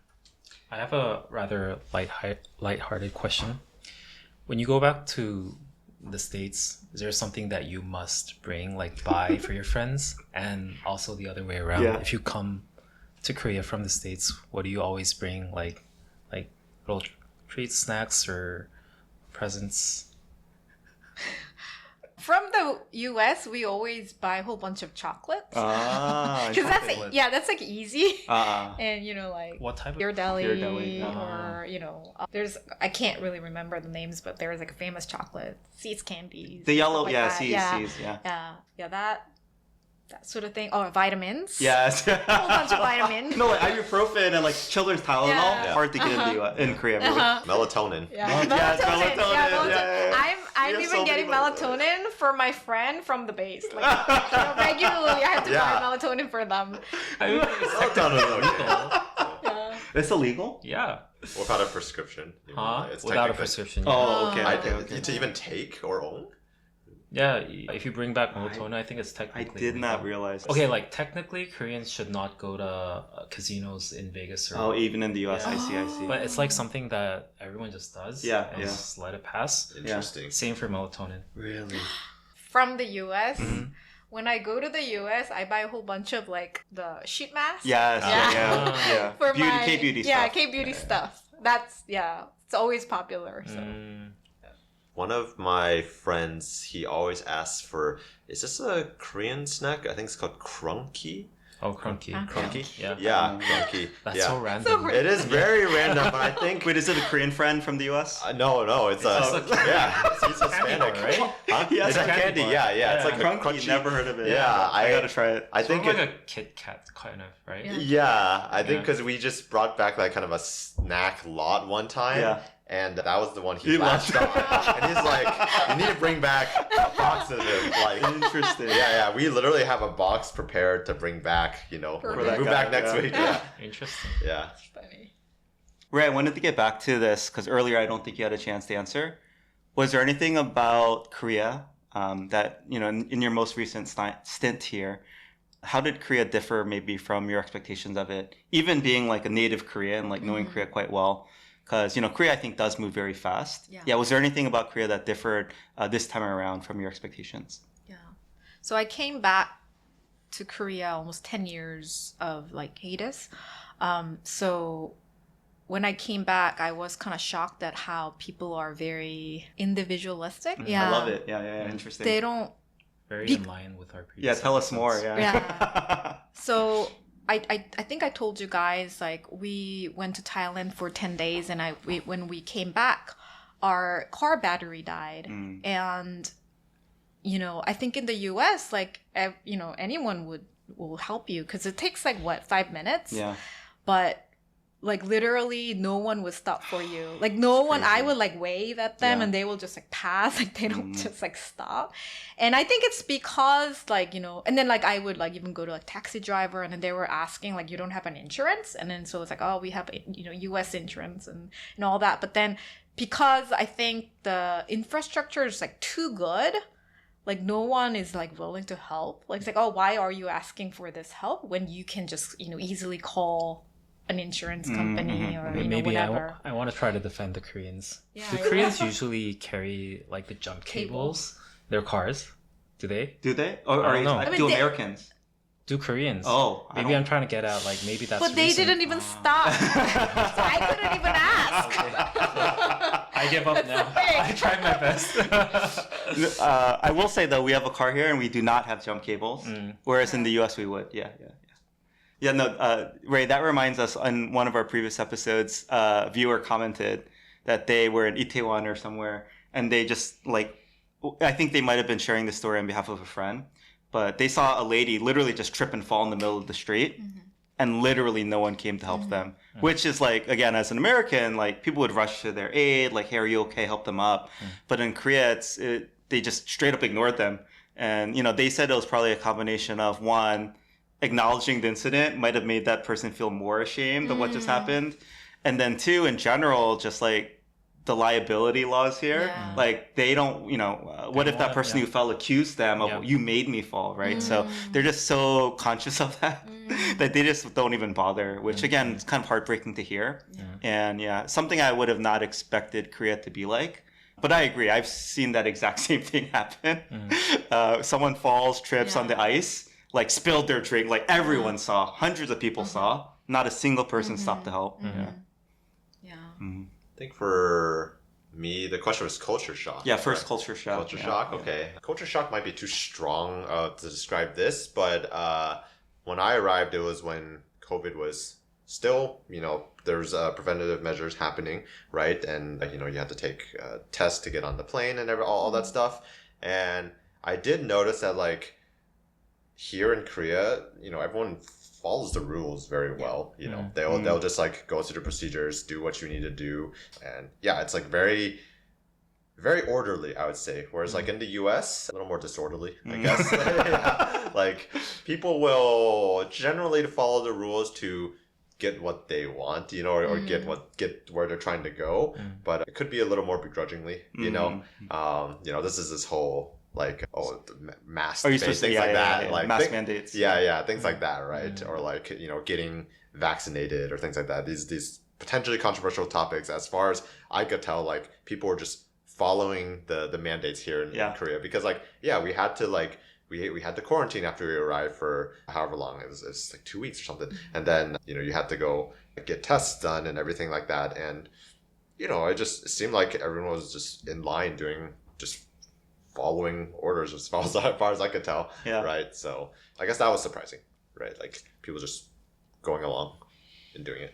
I have a rather lighthearted question. When you go back to the States, is there something that you must bring, like buy for your friends, and also the other way around? Yeah. If you come to Korea from the States, what do you always bring, like little treats, snacks, or presents? From the US, we always buy a whole bunch of chocolates. Because that's like easy. And like what type of Ghirardelli, or there's, I can't really remember the names, but there's like a famous chocolate, Seeds Candies. The yellow, like Seeds, that sort of thing. Oh, vitamins. Yes. A whole bunch of vitamins. No, like ibuprofen and like children's Tylenol. Yeah. Hard to get in Korea. Really. Melatonin. Melatonin. Yeah. I'm even getting melatonin for my friend from the base. Like regularly, I have to buy melatonin for them. It's illegal? Yeah. Without a prescription. It's without a prescription. Oh, okay. To even take or own? Yeah, if you bring back melatonin, I think it's technically I did not legal. realize. Okay, like technically, Koreans should not go to casinos in Vegas. Or, even in the US, Yeah. I see. But it's like something that everyone just does. Yeah, and just let it pass. Interesting. Same for melatonin. Really? From the US, when I go to the US, I buy a whole bunch of like the sheet masks. Yes. Yeah. For K-beauty stuff. Yeah, K-beauty stuff. That's it's always popular. So. One of my friends, he always asks for, is this a Korean snack? I think it's called crunky. Oh, crunky. Crunky? Yeah. Crunky. That's so random. It is very random, but I think... Wait, is it a Korean friend from the US? No, it's a... He's Hispanic. Right? It's a candy, yeah. It's like crunchy. Never heard of it. Yeah, I gotta try it. I think like a Kit Kat, kind of, right? Yeah, I think because we just brought back like kind of a snack lot one time. Yeah. And that was the one he latched on. And he's like, you need to bring back a box of them. Like, interesting. Yeah. We literally have a box prepared to bring back, when we move back next week. Yeah. Interesting. Yeah. That's funny. Ray, I wanted to get back to this because earlier I don't think you had a chance to answer. Was there anything about Korea that, in your most recent stint here, how did Korea differ maybe from your expectations of it? Even being like a native Korean, like knowing Korea quite well. Because, Korea, I think, does move very fast. Yeah. Was there anything about Korea that differed this time around from your expectations? Yeah. So I came back to Korea almost 10 years of, like, hiatus. So when I came back, I was kind of shocked at how people are very individualistic. I love it. Yeah. Interesting. They don't... Very in line with our previous tell us more. Yeah. So... I think I told you guys, like, we went to Thailand for 10 days and when we came back, our car battery died. And, I think in the US, like, anyone will help you because it takes like, 5 minutes? Yeah. But like literally no one would stop for you. Like no one, I would like wave at them and they will just like pass. Like they don't just like stop. And I think it's because like, and then like I would like even go to a taxi driver and then they were asking like, you don't have an insurance? And then so it's like, oh, we have, US insurance and all that. But then because I think the infrastructure is like too good, like no one is like willing to help. Like it's like, oh, why are you asking for this help when you can just, easily call an insurance company or maybe whatever. I want to try to defend the Koreans. Yeah, the Koreans usually carry like the jump cables. Their cars. Do they? Do they? Or I don't know. do Americans? Do Koreans? Oh, maybe I'm trying to get at like maybe that's. But they didn't even stop, so I couldn't even ask. I give up now. I tried my best. I will say though, we have a car here and we do not have jump cables, whereas in the U.S. we would. Yeah. No, Ray, that reminds us. On one of our previous episodes, a viewer commented that they were in Itaewon or somewhere, and they just like, I think they might have been sharing the story on behalf of a friend, but they saw a lady literally just trip and fall in the middle of the street, and literally no one came to help them. Which is like, again, as an American, like people would rush to their aid, like, hey, are you okay? Help them up. But in Korea, they just straight up ignored them. And, they said it was probably a combination of one, acknowledging the incident might have made that person feel more ashamed of what just happened. And then two, in general, just like the liability laws here, like they don't, what if that person who fell accused them of, you made me fall, right? So they're just so conscious of that that they just don't even bother, which again, it's kind of heartbreaking to hear. And something I would have not expected Korea to be like. But I agree. I've seen that exact same thing happen. Someone falls, trips on the ice, like spilled their drink, like everyone saw, hundreds of people saw, not a single person stopped to help. I think for me, the question was culture shock. Yeah, first right? Culture shock. Culture shock, okay. Culture shock might be too strong to describe this, but when I arrived, it was when COVID was still, there was preventative measures happening, right? And, you had to take tests to get on the plane and all that stuff. And I did notice that, like, here in Korea, everyone follows the rules very well. They'll just like go through the procedures, do what you need to do, and it's like very, very orderly, I would say. Whereas like in the US, a little more disorderly, I guess. Like people will generally follow the rules to get what they want, or get where they're trying to go. But it could be a little more begrudgingly, this is this whole like mask things like that, like mask mandates, things like that, right? Or like getting vaccinated or things like that. These potentially controversial topics, as far as I could tell, like people were just following the mandates here in Korea, because like we had to like we had to quarantine after we arrived for however long it was like 2 weeks or something, and then you had to go get tests done and everything like that, and it seemed like everyone was just in line doing just following orders as far as I could tell, right? So I guess that was surprising, right? Like people just going along and doing it.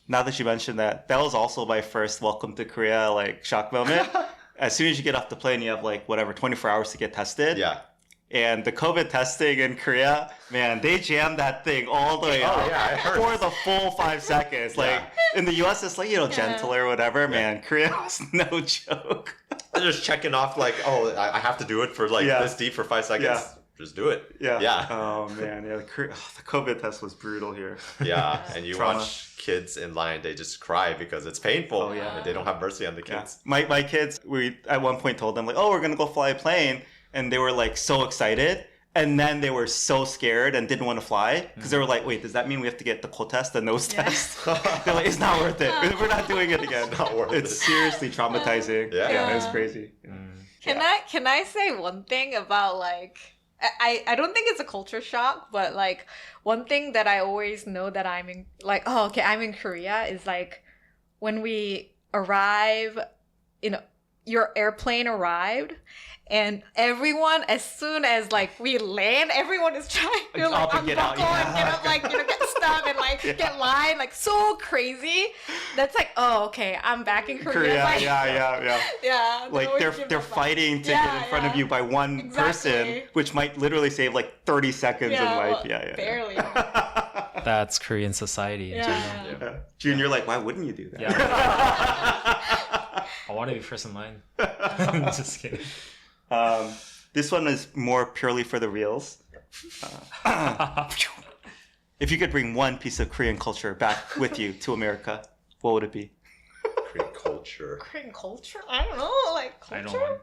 Now that you mentioned that was also my first welcome to Korea like shock moment. As soon as you get off the plane, you have like 24 hours to get tested. Yeah. And the COVID testing in Korea, man, they jammed that thing all the way up for the full 5 seconds. Like in the US, it's like, gentle or whatever. Man, Korea was no joke. They're just checking off like, I have to do it for like this deep for 5 seconds. Yeah. Just do it. Yeah. Oh man, the COVID test was brutal here. Yeah, and you watch kids in line, they just cry because it's painful. Oh yeah. And they don't have mercy on the kids. Yeah. My kids, we at one point told them like, we're gonna go fly a plane. And they were like so excited, and then they were so scared and didn't want to fly because they were like, "Wait, does that mean we have to get the cold test, the nose test?" They're like, "It's not worth it. We're not doing it again. Not worth it. It's seriously traumatizing." Yeah, it's crazy. Can I say one thing about like I don't think it's a culture shock, but like one thing that I always know that I'm in like I'm in Korea is like when we arrive, your airplane arrived. And everyone, as soon as like we land, everyone is trying to like unbuckle and get up, like get stuff and like get line, like so crazy. That's like, okay, I'm back in Korea. Like, yeah. Like they're fighting to get in front of you by one person, which might literally save like 30 seconds in life. Barely. That's Korean society in general. Jun, you're like, why wouldn't you do that? I want to be first in line. Just kidding. This one is more purely for the reels. If you could bring one piece of Korean culture back with you to America, what would it be? Korean culture. Korean culture? I don't know, like culture? I know one.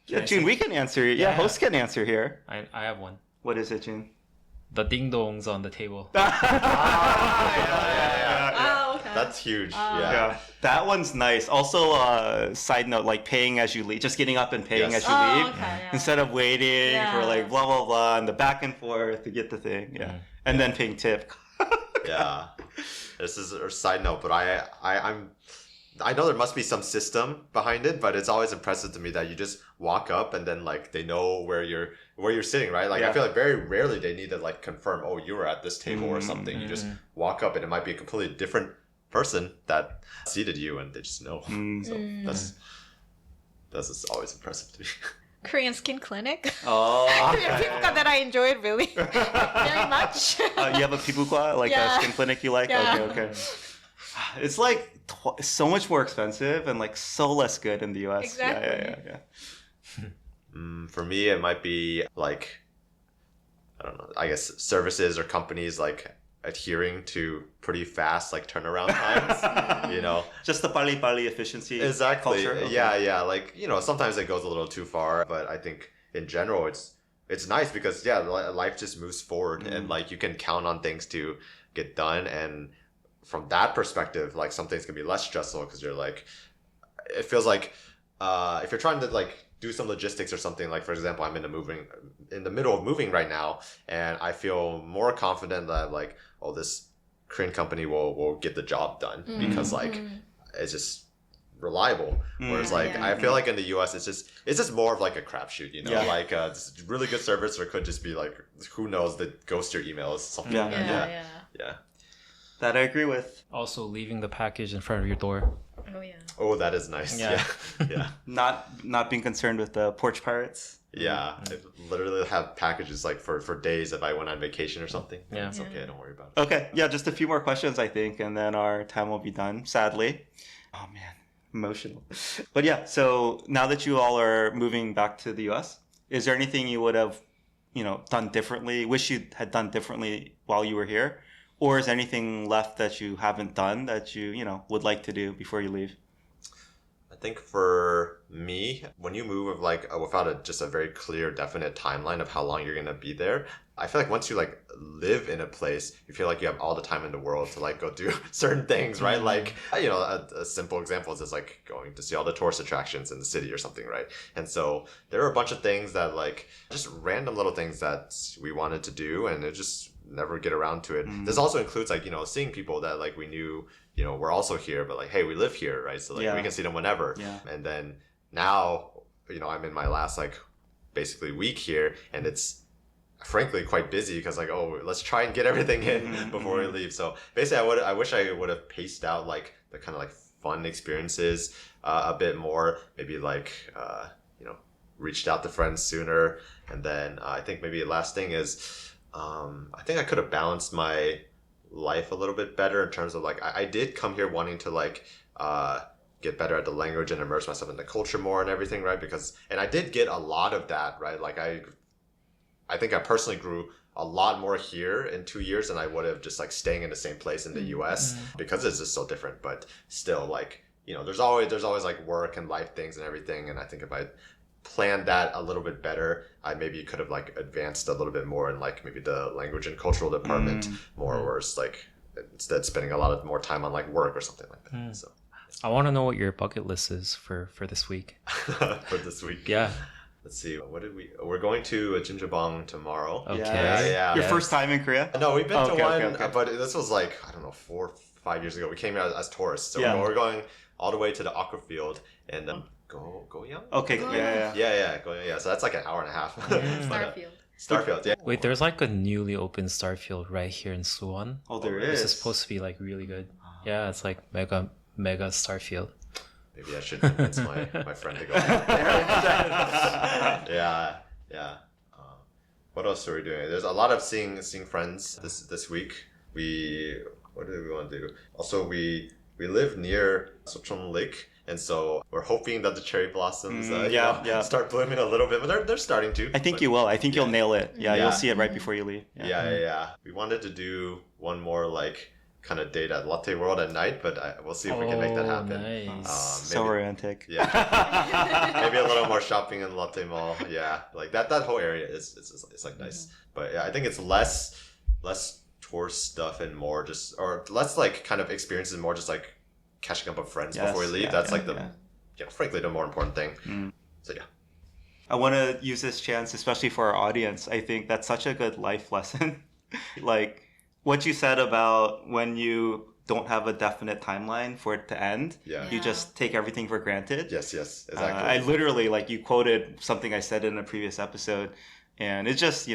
Yeah. Jun, we can answer. Yeah, host can answer here. I have one. What is it, Jun? The ding dongs on the table. That's huge. Yeah. That one's nice. Also, side note, like paying as you leave, just getting up and paying as you leave, instead of waiting for like blah blah blah and the back and forth to get the thing. And then paying tip. This is a side note, but I'm I know there must be some system behind it, but it's always impressive to me that you just walk up and then like they know where you're sitting, right? Like I feel like very rarely they need to like confirm, oh, you were at this table or something. You just walk up and it might be a completely different person that seated you and they just know. So that's just always impressive to me. Korean skin clinic. Oh, Korean people that I enjoyed really very much. You have a pibukwa, like a skin clinic you like? Yeah. Okay. It's like so much more expensive and like so less good in the US. Exactly. Yeah. For me, it might be like, I don't know, I guess services or companies like adhering to pretty fast like turnaround times, you know. Just the pali efficiency Exactly. culture. Okay. Yeah. Like, you know, sometimes it goes a little too far, but I think in general it's nice because life just moves forward and like you can count on things to get done, and from that perspective, like some things can be less stressful because you're like, it feels like if you're trying to like do some logistics or something, like for example, I'm in the middle of moving right now, and I feel more confident that like, oh, this Korean company will get the job done because like it's just reliable. Whereas like I feel like in the US it's just more of like a crapshoot, you know, like it's really good service, or it could just be like who knows, that ghost your emails, something like that. Yeah. That I agree with. Also, leaving the package in front of your door. Oh yeah. Oh, that is nice. Yeah. Not being concerned with the porch pirates. Yeah. I literally have packages like for days if I went on vacation or something. Yeah. It's okay, don't worry about it. Okay, yeah, just a few more questions, I think, and then our time will be done, sadly. Oh, man, emotional. But yeah, so now that you all are moving back to the U.S., is there anything you would have, done differently, wish you had done differently while you were here? Or is there anything left that you haven't done that you, would like to do before you leave? I think for me, when you move without just a very clear, definite timeline of how long you're going to be there, I feel like once you like live in a place, you feel like you have all the time in the world to like go do certain things, right? Like, a simple example is just like going to see all the tourist attractions in the city or something, right? And so there are a bunch of things that like just random little things that we wanted to do and it just never get around to it. This also includes like, seeing people that like we knew, we're also here, but like, hey, we live here, right? So like we can see them whenever. Yeah. And then now, I'm in my last like basically week here and it's frankly quite busy because like, oh, let's try and get everything in before we leave. So basically I wish I would have paced out like the kind of like fun experiences a bit more, maybe like reached out to friends sooner. And then I think maybe the last thing is I think I could have balanced my life a little bit better in terms of like I did come here wanting to like get better at the language and immerse myself in the culture more and everything, right? And I did get a lot of that, right? Like I think I personally grew a lot more here in 2 years than I would have just like staying in the same place in the US because it's just so different. But still, like, there's always like work and life things and everything. And I think if I planned that a little bit better, I maybe could have like advanced a little bit more in like maybe the language and cultural department more, whereas like instead spending a lot of more time on like work or something like that. So I want to know what your bucket list is for this week. For this week. Yeah. Let's see. We're going to Jinjabang tomorrow. Okay. Yeah. Your first time in Korea? No, we've been to one, okay. but this was like, I don't know, 4 or 5 years ago. We came here as tourists. So we're going all the way to the aqua field and Goyang? Okay, Yeah. Goyang, yeah. So that's like an hour and a half. Starfield, yeah. Wait, there's like a newly opened Starfield right here in Suwon. Oh, there is. This is supposed to be like really good. Yeah, it's like mega Starfield. Maybe I should convince my friend to go. Yeah. What else are we doing? There's a lot of seeing friends this week. What do we want to do? Also, we live near Sochon Lake, and so we're hoping that the cherry blossoms start blooming a little bit. But they're starting to. I think you will. I think you'll nail it. Yeah, you'll see it right before you leave. Yeah. We wanted to do one more like kind of date at Latte World at night, but we'll see if we can make that happen. Nice. So romantic. Yeah. Maybe a little more shopping in Latte Mall. Yeah, like that whole area is like nice. But yeah, I think it's less tourist stuff and more just, or less like kind of experiences and more just like catching up with friends before we leave. That's frankly the more important thing. So yeah. I want to use this chance, especially for our audience. I think that's such a good life lesson. Like what you said about when you don't have a definite timeline for it to end. Yeah. You just take everything for granted. Yes, exactly. I literally, like, you quoted something I said in a previous episode, and it's just,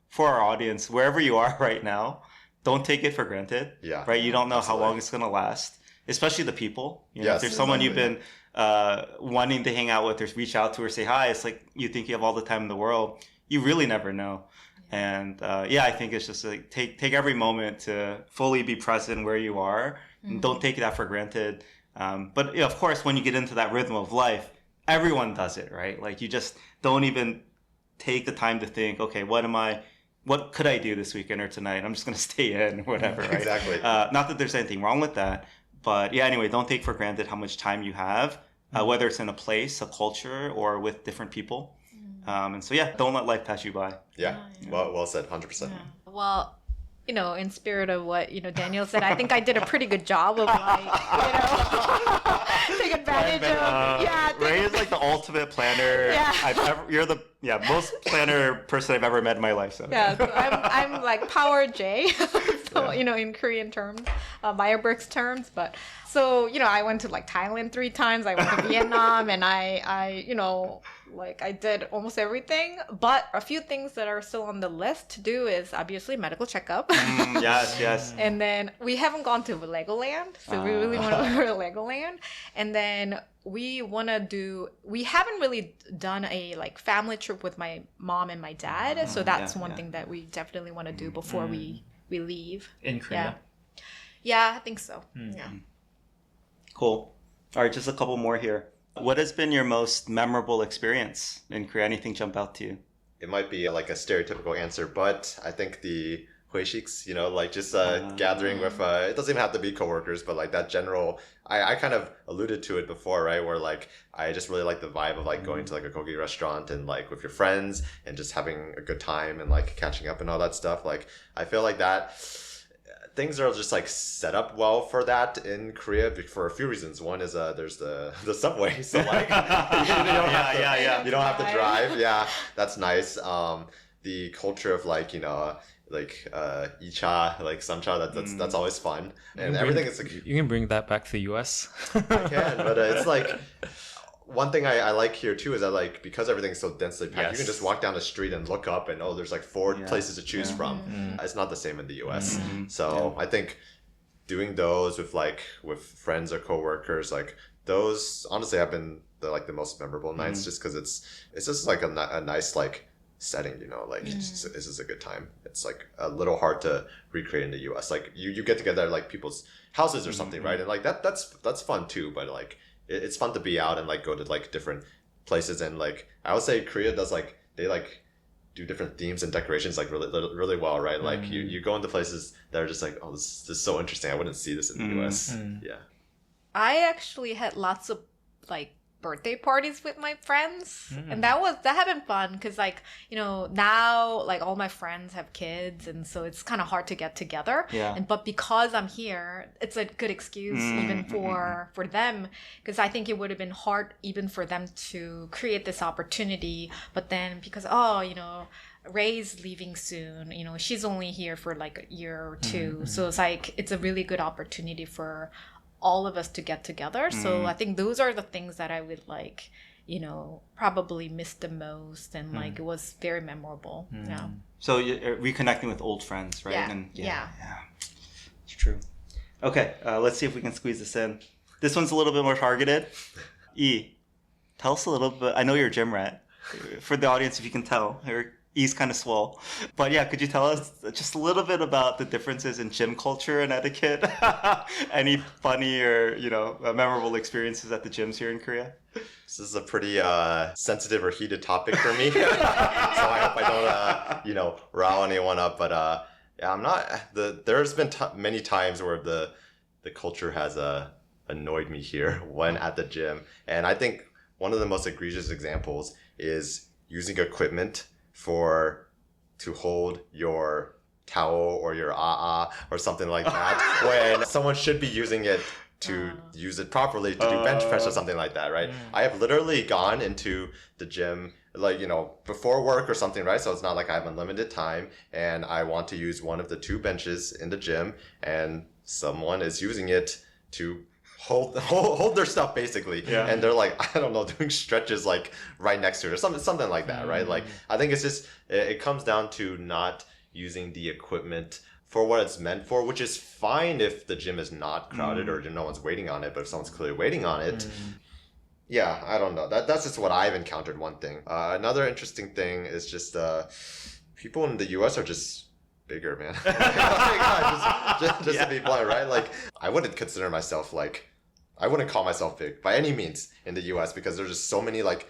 for our audience, wherever you are right now, don't take it for granted. Yeah. Right? You don't know Absolutely. how long it's going to last, especially the people. Yes, if there's someone you've exactly. been wanting to hang out with or reach out to or say hi, it's like you think you have all the time in the world. You really never know. And I think it's just like take every moment to fully be present where you are. And don't take that for granted. But of course, when you get into that rhythm of life, everyone does it, right? Like you just don't even take the time to think, okay, what could I do this weekend or tonight? I'm just going to stay in or whatever, right? Exactly. Not that there's anything wrong with that. But anyway, don't take for granted how much time you have, whether it's in a place, a culture, or with different people. And so, don't let life pass you by. Yeah. Well said, 100%. Yeah. Well, in spirit of what, Daniel said, I think I did a pretty good job of take advantage of, Ray is like the ultimate planner. You're the most planner person I've ever met in my life. So. Yeah, so I'm like power J, so in Korean terms, Myers-Briggs terms. But so I went to like Thailand 3 times. I went to Vietnam, and I I did almost everything. But a few things that are still on the list to do is obviously medical checkup. Yes. And then we haven't gone to Legoland, so we really want to go to Legoland. And then we haven't really done a like family trip with my mom and my dad. So that's one thing that we definitely want to do before we leave. In Korea? Yeah, I think so. Yeah. Cool. All right, just a couple more here. What has been your most memorable experience in Korea? Anything jump out to you? It might be like a stereotypical answer, but I think the hueshiks, like just gathering with, it doesn't even have to be coworkers, but like that general, I kind of alluded to it before, right? Where like, I just really like the vibe of like going to like a kogi restaurant and like with your friends and just having a good time and like catching up and all that stuff. Like, I feel like that things are just like set up well for that in Korea for a few reasons. One is there's the subway, so like you don't have to drive. Yeah, that's nice. The culture of like icha, like samcha, that's always fun, and everything is like, You can bring that back to the US. I can, but it's like one thing I like here too is that like because everything's so densely packed, you can just walk down the street and look up and there's like 4 places to choose from. It's not the same in the US. So I think doing those with friends or coworkers, like those honestly have been the most memorable nights, just because it's just like a nice like setting, like it's just a good time. It's like a little hard to recreate in the US. Like you get together at like people's houses or something, right? And like that's fun too, but like it's fun to be out and like go to like different places. And like I would say Korea does like they like do different themes and decorations like really well, right? Like you go into places that are just like, oh, this is so interesting. I wouldn't see this in the US. Yeah. I actually had lots of like birthday parties with my friends, and that had been fun because like now like all my friends have kids, and so it's kind of hard to get together. But because I'm here, it's a good excuse even for them, because I think it would have been hard even for them to create this opportunity. But then because Ray's leaving soon, she's only here for like a year or two, so it's like it's a really good opportunity for all of us to get together. So I think those are the things that I would like, probably miss the most, and like it was very memorable. Yeah. So you're reconnecting with old friends, right? Yeah. It's true. Okay, let's see if we can squeeze this in. This one's a little bit more targeted. E, tell us a little bit. I know you're a gym rat. For the audience, if you can tell, E's kind of swole. But could you tell us just a little bit about the differences in gym culture and etiquette? Any funny or, memorable experiences at the gyms here in Korea? This is a pretty sensitive or heated topic for me. So I hope I don't, rile anyone up. But I'm not, there's been many times where the culture has annoyed me here when at the gym. And I think one of the most egregious examples is using equipment to hold your towel or your or something like that when someone should be using it to use it properly to do bench press or something like that, right? I have literally gone into the gym like, before work or something, right? So it's not like I have unlimited time and I want to use one of the 2 benches in the gym, and someone is using it to hold their stuff basically, and they're like, I don't know, doing stretches like right next to it or something like that, right? Like I think it's just it comes down to not using the equipment for what it's meant for, which is fine if the gym is not crowded or no one's waiting on it, but if someone's clearly waiting on it, yeah, I don't know. That's just what I've encountered. One thing. Another interesting thing is just people in the US are just bigger, man. just to be blunt, right? Like I wouldn't consider myself like, I wouldn't call myself big by any means in the US because there's just so many like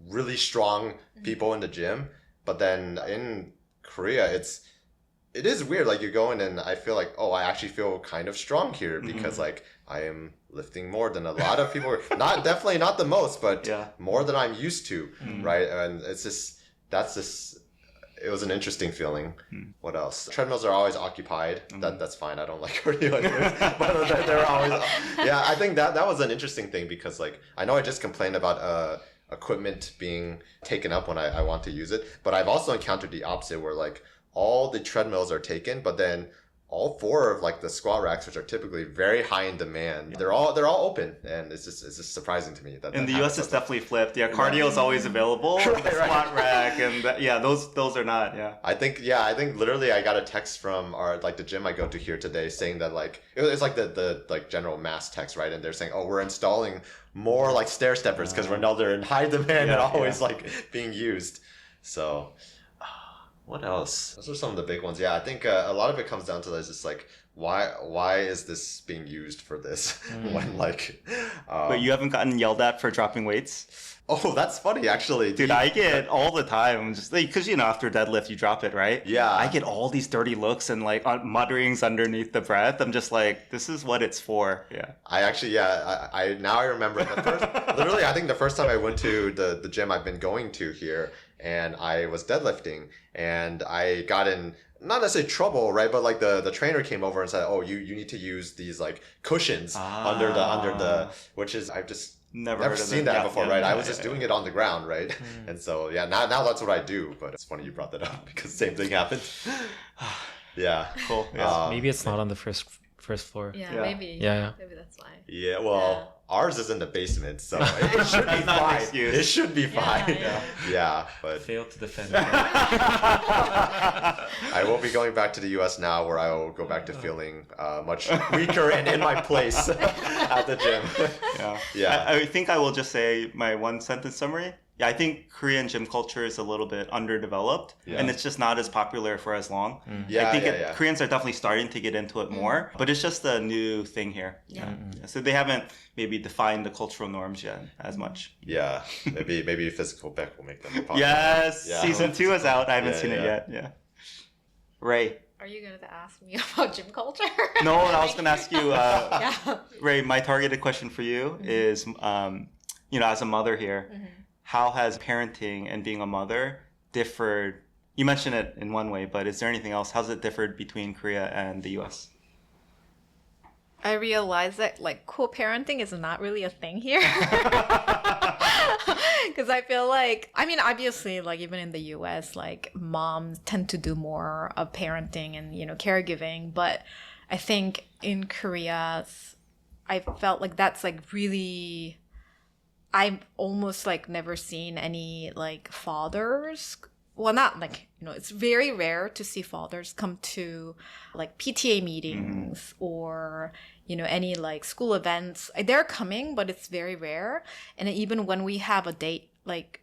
really strong people in the gym. But then in Korea, it is weird. Like you go in and I feel like, oh, I actually feel kind of strong here because like I am lifting more than a lot of people. Definitely not the most, but more than I'm used to, right? And it's just, it was an interesting feeling. What else? Treadmills are always occupied. That's fine. I don't like cardio anyways, but they're always. Yeah, I think that was an interesting thing because like I know I just complained about equipment being taken up when I want to use it, but I've also encountered the opposite where like all the treadmills are taken, but then all four of like the squat racks, which are typically very high in demand, they're all open, and it's just surprising to me that in the US it's definitely flipped. Yeah, cardio is always available. The squat rack and those are not. Yeah, I think literally I got a text from the gym I go to here today saying that like it's like the like general mass text, right? And they're saying, oh, we're installing more like stair steppers because we know they're in high demand and always like being used. So. What else? Those are some of the big ones. Yeah, I think a lot of it comes down to this. It's like, why is this being used for this? When like... But you haven't gotten yelled at for dropping weights? Oh, that's funny, actually. Dude, I get all the time. Just like, because, after deadlift, you drop it, right? Yeah. I get all these dirty looks and like mutterings underneath the breath. I'm just like, this is what it's for. Yeah. I actually, I now I remember the first... literally, I think the first time I went to the gym I've been going to here, and I was deadlifting, and I got in not necessarily trouble, right? But like the trainer came over and said, "Oh, you need to use these like cushions under the," which is I've just never seen that before, right? I was just doing it on the ground, right? And so now that's what I do. But it's funny you brought that up because the same thing happened. Yeah, cool. Maybe it's not on the first floor. Yeah, maybe. Yeah, maybe that's why. Yeah, well. Ours is in the basement, so it should be fine. It should be fine. Yeah, but failed to defend. I won't be going back to the US now, where I will go back to feeling much weaker and in my place at the gym. Yeah. I think I will just say my one sentence summary. Yeah, I think Korean gym culture is a little bit underdeveloped, and it's just not as popular for as long. I think Koreans are definitely starting to get into it more, but it's just a new thing here. So they haven't maybe defined the cultural norms yet as much. Yeah, maybe Physical Beck will make them more popular. Yes, season 2 is out. I haven't seen it yet. Yeah. Ray. Are you going to ask me about gym culture? No, I was going to ask you, Ray, my targeted question for you is, as a mother here, how has parenting and being a mother differed? You mentioned it in one way, but is there anything else? How's it differed between Korea and the US? I realized that like co-parenting is not really a thing here. Because I feel like, obviously, like even in the US, like moms tend to do more of parenting and, caregiving. But I think in Korea, I felt like that's like really... I've almost like never seen any like fathers. Well, not like, it's very rare to see fathers come to like PTA meetings or, any like school events. They're coming, but it's very rare. And even when we have a date, like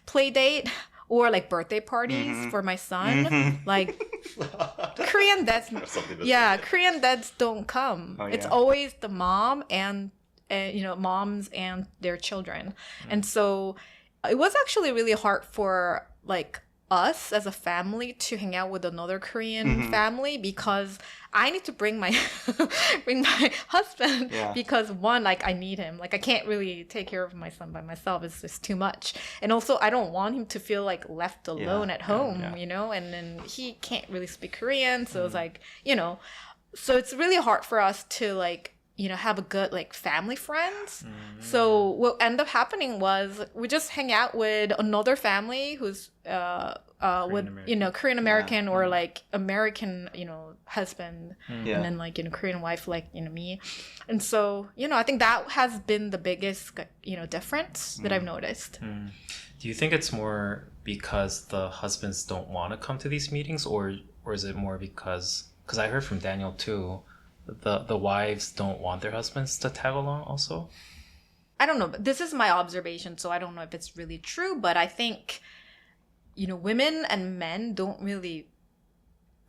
play date or like birthday parties for my son, like Korean dads, Korean dads don't come. It's always the mom and moms and their children. And so it was actually really hard for like us as a family to hang out with another Korean family because I need to bring my husband because one, like I need him. Like I can't really take care of my son by myself. It's just too much. And also I don't want him to feel like left alone at home, and then he can't really speak Korean. So it's like, so it's really hard for us to like have a good like family friends. So what ended up happening was we just hang out with another family who's with Korean American or like American husband, and then like Korean wife, like me. And so I think that has been the biggest difference that I've noticed. Do you think it's more because the husbands don't want to come to these meetings, or is it more because I heard from Daniel too, the wives don't want their husbands to tag along also? I don't know, but this is my observation, so I don't know if it's really true, but I think women and men don't really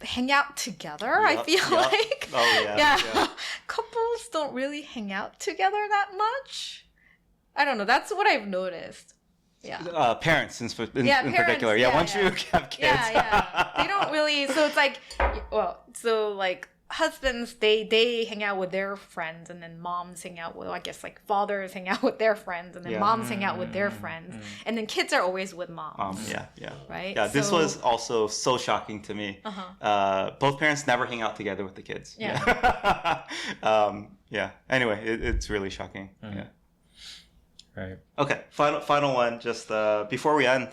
hang out together. I feel like couples don't really hang out together that much. I don't know, that's what I've noticed. Parents in parents, particular. Once you have kids. They don't really. So it's like, husbands, they hang out with their friends, and then moms hang out with, I guess, like fathers hang out with their friends, and then moms hang out with their friends, and then kids are always with moms. Right. Yeah, this was also so shocking to me. Both parents never hang out together with the kids. Anyway, it's really shocking. Right. Okay, final one. Just before we end,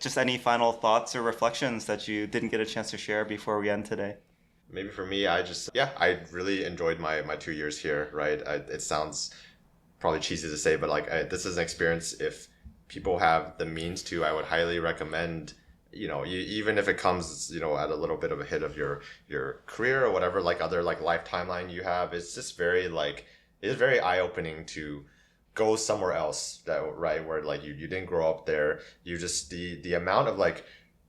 just any final thoughts or reflections that you didn't get a chance to share before we end today? Maybe for me, I really enjoyed my 2 years here, right? It sounds probably cheesy to say, but like this is an experience, if people have the means to, I would highly recommend, even if it comes, at a little bit of a hit of your career or whatever, like other like life timeline you have, it's just very it's very eye-opening to go somewhere else, where like you didn't grow up there. You just, the amount of like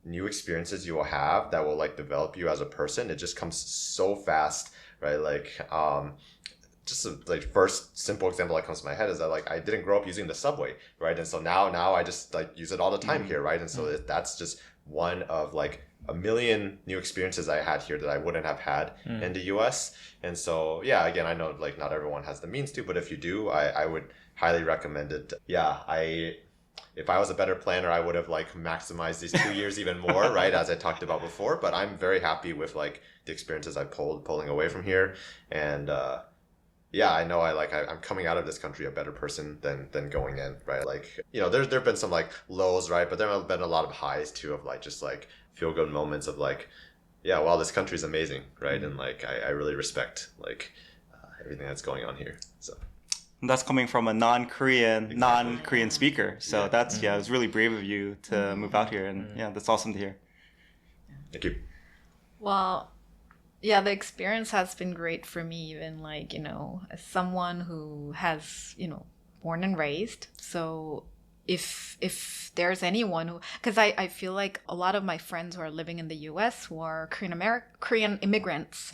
new experiences you will have that will like develop you as a person, it just comes so fast, right? Like just like first simple example that comes to my head is that like I didn't grow up using the subway, right? And so now I just like use it all the time here, right? And so that's just one of like a million new experiences I had here that I wouldn't have had in the US. And so again, I know like not everyone has the means to, but if you do, I would highly recommend it. If I was a better planner, I would have like maximized these 2 years even more, right? As I talked about before, but I'm very happy with like the experiences I pulling away from here. And I know I'm coming out of this country a better person than going in, right? Like, there've been some like lows, right? But there have been a lot of highs too, of like just like feel good moments of like, wow, this country's amazing, right? And like I really respect like everything that's going on here. So. And that's coming from a non-Korean speaker. So that's, it was really brave of you to move out here. And that's awesome to hear. Thank you. Well, the experience has been great for me, even like, as someone who has, born and raised. So if there's anyone who, because I feel like a lot of my friends who are living in the US who are Korean immigrants,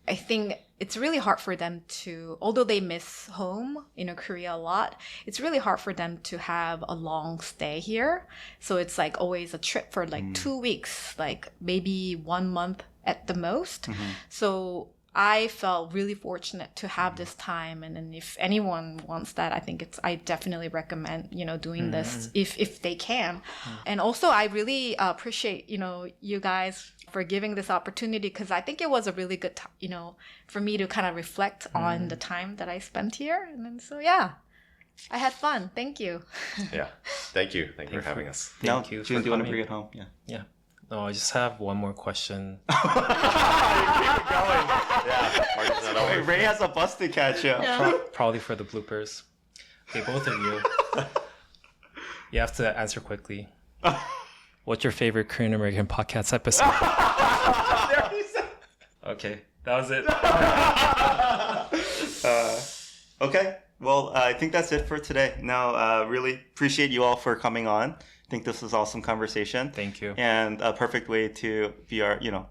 I think it's really hard for them to, although they miss home, Korea a lot, it's really hard for them to have a long stay here. So it's like always a trip for like 2 weeks, like maybe 1 month at the most. So I felt really fortunate to have this time. And then if anyone wants that, I definitely recommend, doing this if they can. And also I really appreciate, you guys for giving this opportunity, because I think it was a really good time, for me to kind of reflect on the time that I spent here. And then so, I had fun. Thank you. Thank you. Thank you for having us. Thank you. Jun, do you want to bring it home? Yeah. No, I just have one more question. Keep it going. Ray has a bus to catch up. Probably for the bloopers. Okay, both of you. You have to answer quickly. What's your favorite Korean American podcast episode? Okay, that was it. Okay, well, I think that's it for today. Now, really appreciate you all for coming on. I think this was an awesome conversation. Thank you. And a perfect way to be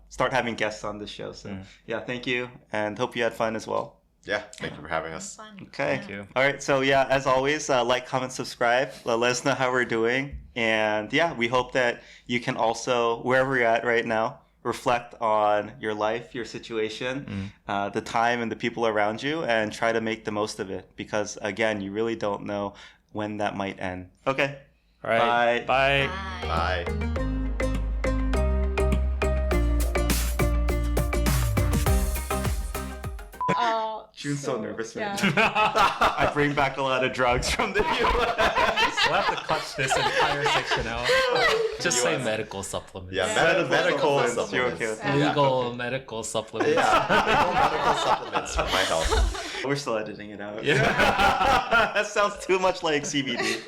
start having guests on this show. So thank you, and hope you had fun as well. Yeah, thank you for having us. Okay. Thank you. All right. So as always, like, comment, subscribe. Let us know how we're doing. And we hope that you can also, wherever you're at right now, reflect on your life, your situation, the time and the people around you, and try to make the most of it. Because again, you really don't know when that might end. Okay. All right. Bye. Bye. Bye. June's so nervous right yeah. now. I bring back a lot of drugs from the US. We'll have to cut this entire section out. Just say US. medical supplements. Yeah, Yeah. medical Supplements, you're supplements. okay with that? Legal medical supplements. Yeah, legal medical supplements for my health. We're still editing it out. Yeah. That sounds too much like CBD.